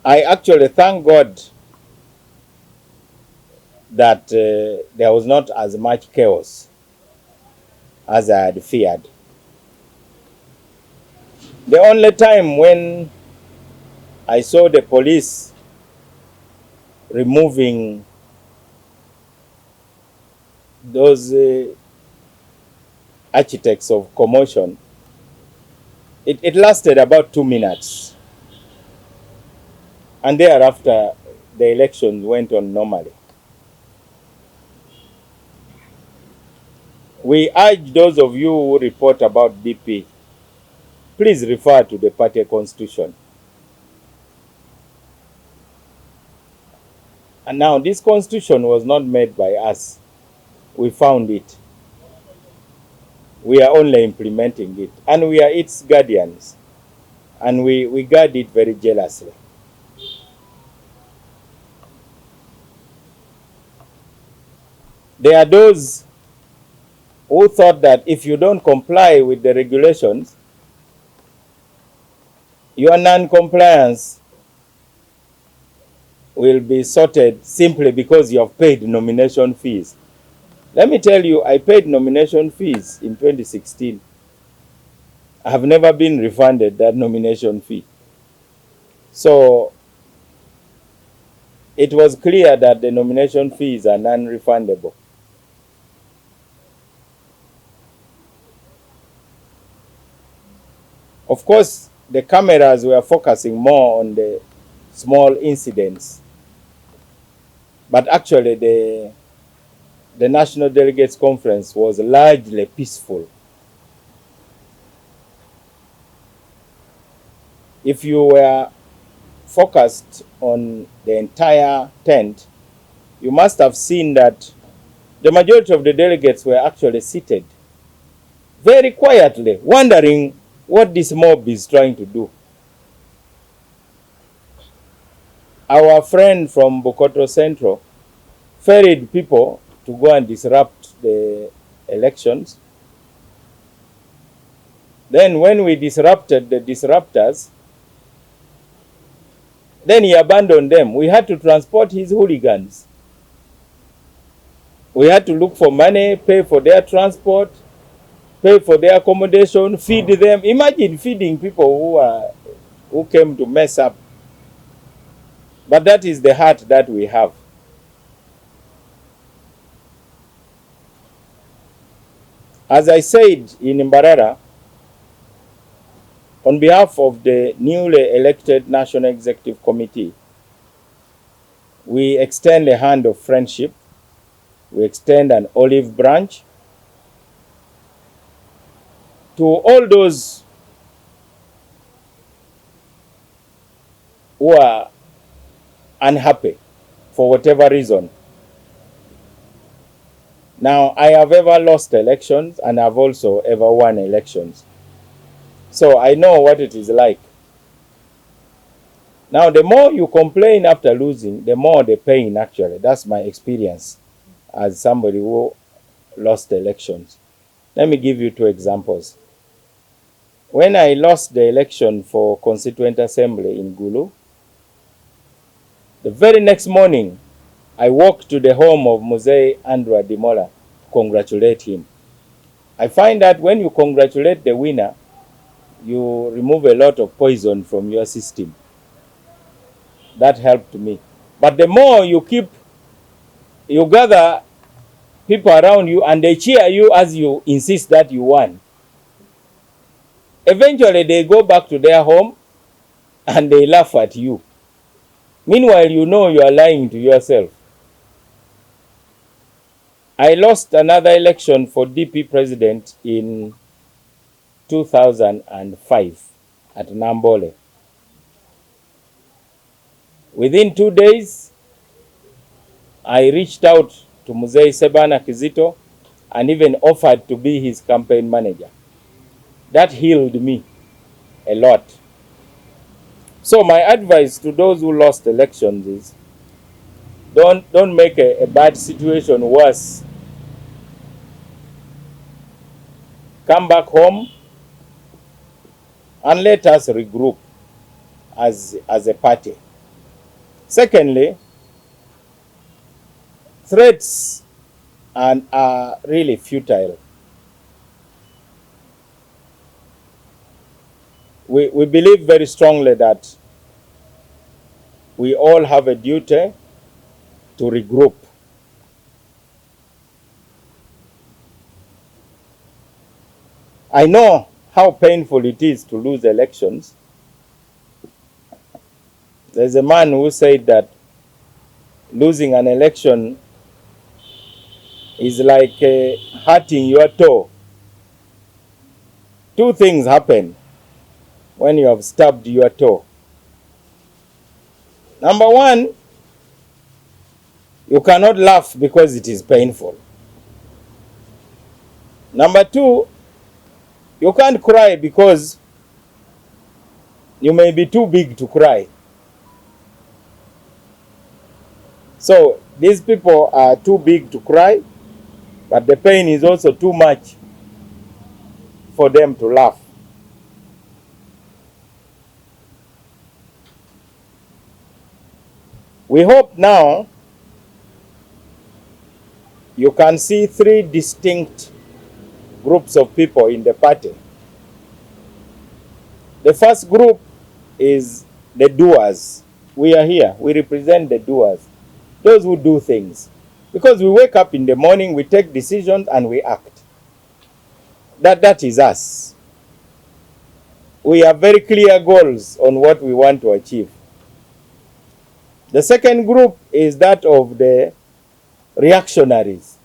I actually thank God that there was not as much chaos as I had feared. The only time when I saw the police removing those architects of commotion, it lasted about 2 minutes. And thereafter, the elections went on normally. We urge those of you who report about DP, please refer to the party constitution. And now, this constitution was not made by us. We found it. We are only implementing it. And we are its guardians. And we guard it very jealously. There are those who thought that if you don't comply with the regulations, your non-compliance will be sorted simply because you have paid nomination fees. Let me tell you, I paid nomination fees in 2016. I have never been refunded that nomination fee. So it was clear that the nomination fees are non-refundable. Of course, the cameras were focusing more on the small incidents. But actually, the National Delegates Conference was largely peaceful. If you were focused on the entire tent, you must have seen that the majority of the delegates were actually seated very quietly, wondering what this mob is trying to do. our friend from Bokoto Central ferried people to go and disrupt the elections. Then when we disrupted the disruptors, then he abandoned them. We had to transport his hooligans. We had to look for money, pay for their transport, pay for their accommodation, feed them. Imagine feeding people who came to mess up. But that is the heart that we have. As I said in Mbarara, on behalf of the newly elected National Executive Committee, we extend a hand of friendship. We extend an olive branch to all those who are unhappy for whatever reason. Now, I have ever lost elections and I've also ever won elections. So I know what it is like. Now, the more you complain after losing, the more the pain actually. That's my experience as somebody who lost elections. Let me give you two examples. When I lost the election for Constituent Assembly in Gulu, the very next morning, I walked to the home of Mzee Andrew Adimola to congratulate him. I find that when you congratulate the winner, you remove a lot of poison from your system. That helped me. But the more you gather people around you and they cheer you as you insist that you won, eventually they go back to their home and they laugh at you. Meanwhile, you know you are lying to yourself. I lost another election for DP president in 2005 at Nambole. Within 2 days, I reached out to Mzee Sebana Kizito and even offered to be his campaign manager. That healed me a lot. So my advice to those who lost elections is don't make a bad situation worse. Come back home and let us regroup as a party. Secondly, threats are really futile. We believe very strongly that we all have a duty to regroup. I know how painful it is to lose elections. There's a man who said that losing an election is like hurting your toe. Two things happen when you have stabbed your toe. Number one, you cannot laugh because it is painful. Number two, you can't cry because you may be too big to cry. So these people are too big to cry, but the pain is also too much for them to laugh. We hope now you can see three distinct groups of people in the party. The first group is the doers. We are here. We represent the doers. Those who do things. Because we wake up in the morning, we take decisions and we act. That is us. We have very clear goals on what we want to achieve. The second group is that of the reactionaries.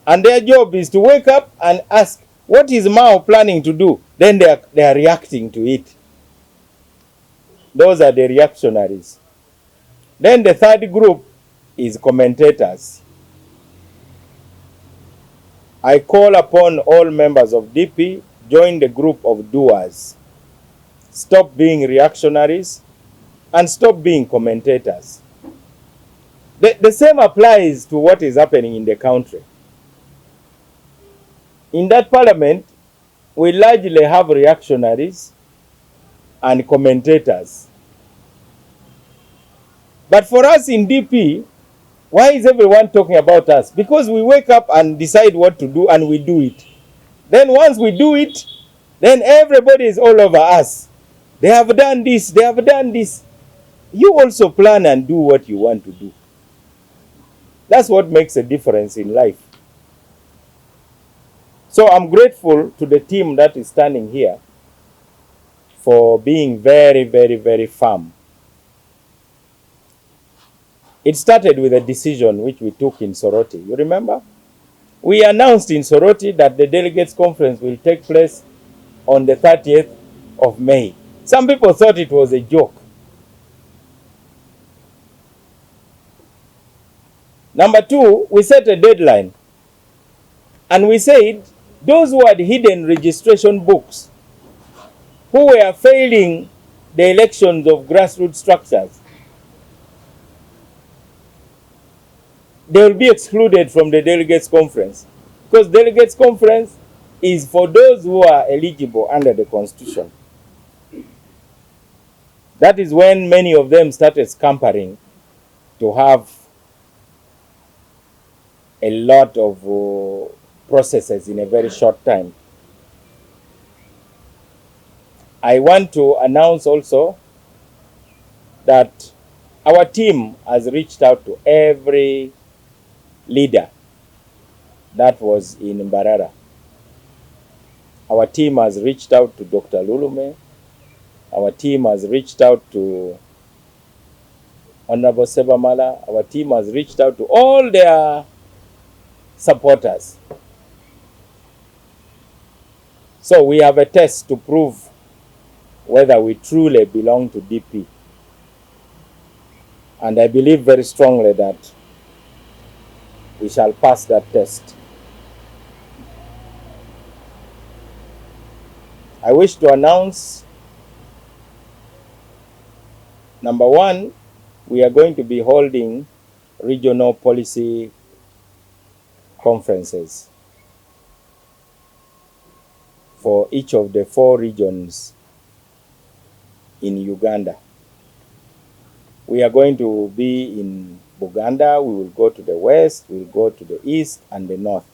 And their job is to wake up and ask, what is Mao planning to do? Then they are reacting to it. Those are the reactionaries. Then the third group is commentators. I call upon all members of DP, join the group of doers. Stop being reactionaries and stop being commentators. The same applies to what is happening in the country. In that parliament, we largely have reactionaries and commentators. But for us in DP, why is everyone talking about us? Because we wake up and decide what to do and we do it. Then once we do it, then everybody is all over us. They have done this, they have done this. You also plan and do what you want to do. That's what makes a difference in life. So I'm grateful to the team that is standing here for being very, very, very firm. It started with a decision which we took in Soroti. You remember? We announced in Soroti that the Delegates Conference will take place on the 30th of May. Some people thought it was a joke. Number two, we set a deadline. And we said, those who had hidden registration books, who were failing the elections of grassroots structures, they will be excluded from the Delegates Conference. Because Delegates Conference is for those who are eligible under the Constitution. That is when many of them started scampering to have a lot of processes in a very short time. I want to announce also that our team has reached out to every leader that was in Mbarara. Our team has reached out to Dr. Lulume. Our team has reached out to Honorable Sebamala. Our team has reached out to all their supporters. So we have a test to prove whether we truly belong to DP. And I believe very strongly that we shall pass that test. I wish to announce, number one, we are going to be holding regional policy conferences for each of the 4 regions in Uganda. We are going to be in Buganda, we will go to the west, we will go to the east and the north.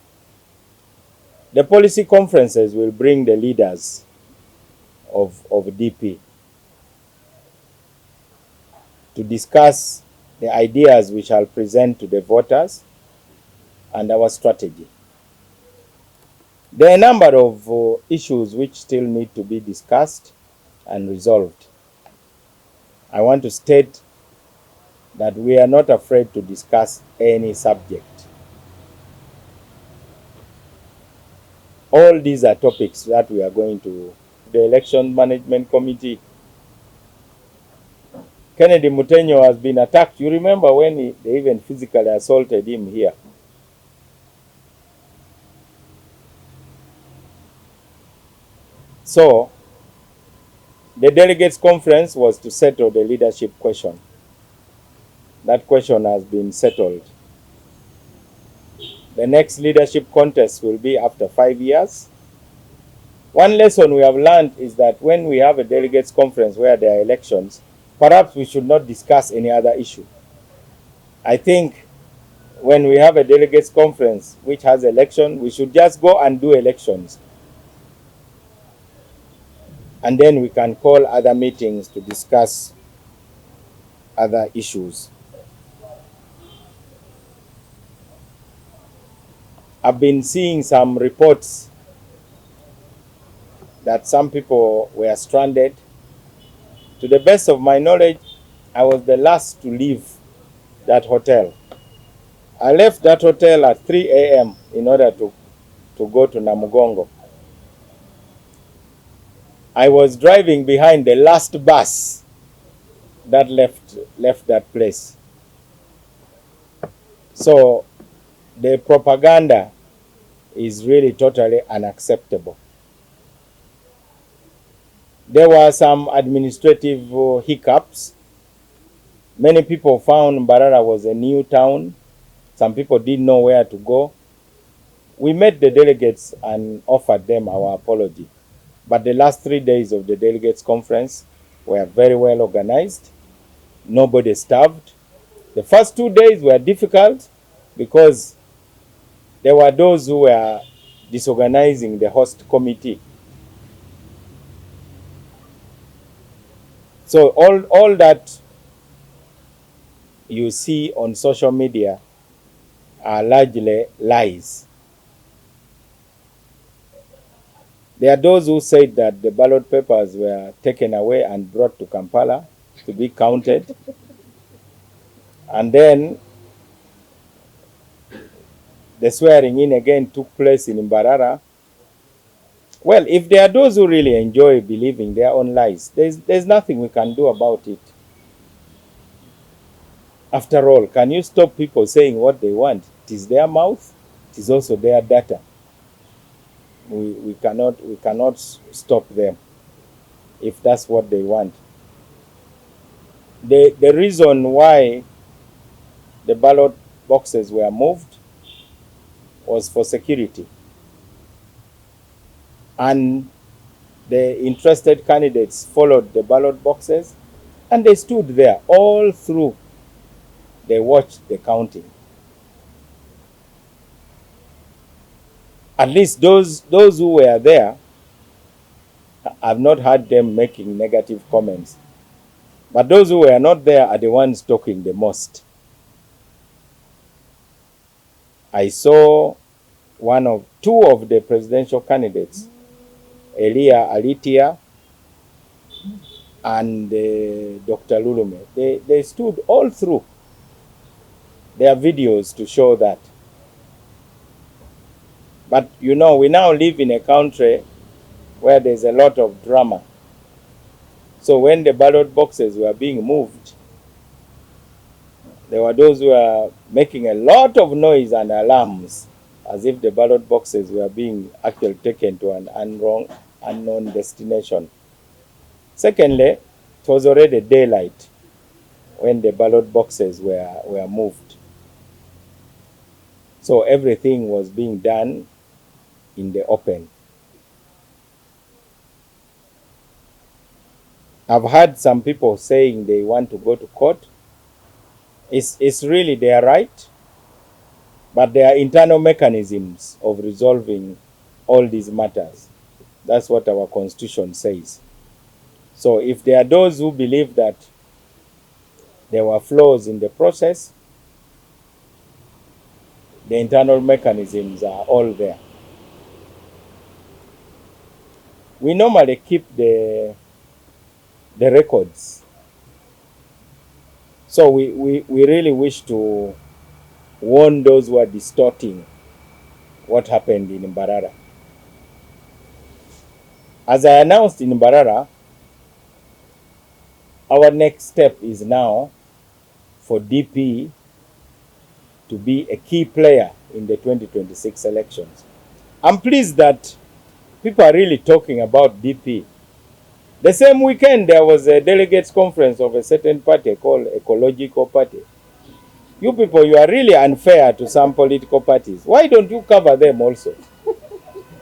The policy conferences will bring the leaders of DP to discuss the ideas we shall present to the voters and our strategy. There are a number of issues which still need to be discussed and resolved. I want to state that we are not afraid to discuss any subject. All these are topics that we are going to. The Election Management Committee, Kennedy Mutenyo has been attacked. You remember when they even physically assaulted him here. So, the Delegates Conference was to settle the leadership question. That question has been settled. The next leadership contest will be after 5 years. One lesson we have learned is that when we have a Delegates Conference where there are elections, perhaps we should not discuss any other issue. I think when we have a Delegates Conference which has election, we should just go and do elections. And then we can call other meetings to discuss other issues. I've been seeing some reports that some people were stranded. To the best of my knowledge, I was the last to leave that hotel. I left that hotel at 3 a.m. in order to go to Namugongo. I was driving behind the last bus that left that place. So the propaganda is really totally unacceptable. There were some administrative hiccups Many people found Mbarara was a new town. Some people didn't know where to go. We met the delegates and offered them our apology. But the last 3 days of the delegates conference were very well organized. Nobody starved. The first 2 days were difficult because there were those who were disorganizing the host committee. So all that you see on social media are largely lies. There are those who said that the ballot papers were taken away and brought to Kampala to be counted. And then the swearing in again took place in Mbarara. Well, if there are those who really enjoy believing their own lies, there's nothing we can do about it. After all, can you stop people saying what they want? It is their mouth, it is also their data. We cannot stop them if that's what they want. The reason why the ballot boxes were moved was for security. And the interested candidates followed the ballot boxes and they stood there all through. They watched the counting. At least those who were there, I've not heard them making negative comments. But those who were not there are the ones talking the most. I saw two of the presidential candidates, Elia Alitia and Dr. Lulume. They stood all through. There are videos to show that. But you know, we now live in a country where there's a lot of drama. So when the ballot boxes were being moved, there were those who were making a lot of noise and alarms as if the ballot boxes were being actually taken to an unknown destination. Secondly, it was already daylight when the ballot boxes were moved. So everything was being done in the open. I've heard some people saying they want to go to court. It's really their right, but there are internal mechanisms of resolving all these matters. That's what our constitution says. So if there are those who believe that there were flaws in the process, the internal mechanisms are all there. We normally keep the records. So we really wish to warn those who are distorting what happened in Mbarara. As I announced in Mbarara, our next step is now for DP to be a key player in the 2026 elections. I'm pleased that people are really talking about DP. The same weekend, there was a delegates conference of a certain party called Ecological Party. You people, you are really unfair to some political parties. Why don't you cover them also?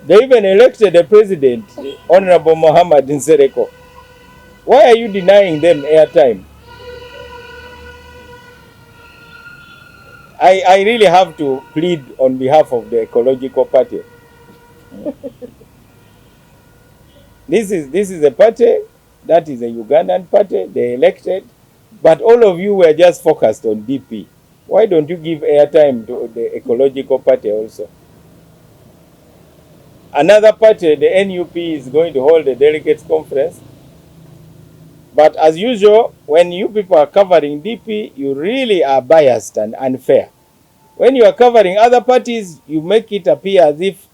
They even elected a president, Honorable Muhammad Nsereko. Why are you denying them airtime? I really have to plead on behalf of the Ecological Party. This is a party that is a Ugandan party. They elected, but all of you were just focused on DP. Why don't you give airtime to the Ecological Party also? Another party, the NUP, is going to hold a delegates conference. But as usual, when you people are covering DP, you really are biased and unfair. When you are covering other parties, you make it appear as if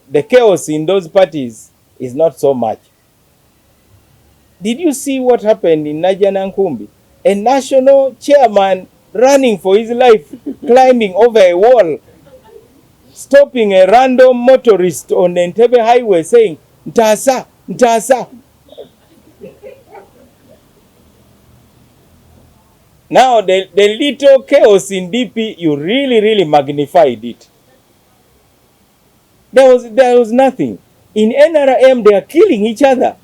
the chaos in those parties is not so much. Did you see what happened in Najanankumbi? A national chairman running for his life, climbing over a wall, stopping a random motorist on the Entebbe highway saying, "Ntasa, Ntasa." Now the little chaos in DP, you really magnified it. There was nothing. In NRM, they are killing each other.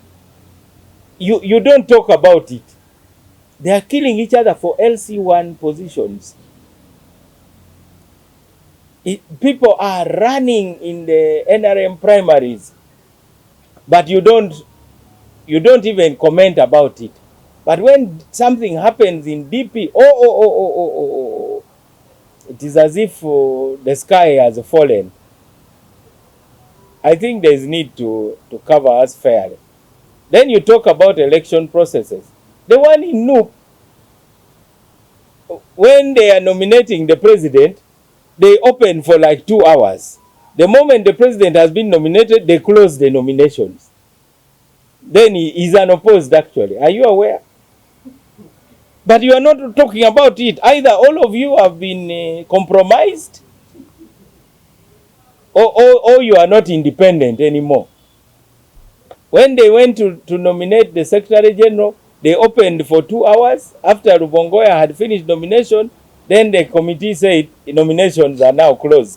You don't talk about it. They are killing each other for LC1 positions. People are running in the NRM primaries, but you don't even comment about it. But when something happens in DP, it is as if the sky has fallen. I think there is need to cover us fairly. Then you talk about election processes. The one in Nup, when they are nominating the president, they open for like 2 hours. The moment the president has been nominated, they close the nominations. Then he is unopposed, actually. Are you aware? But you are not talking about it. Either all of you have been compromised, or you are not independent anymore. When they went to nominate the Secretary General, they opened for 2 hours. After Rubongoya had finished nomination, then the committee said the nominations are now closed.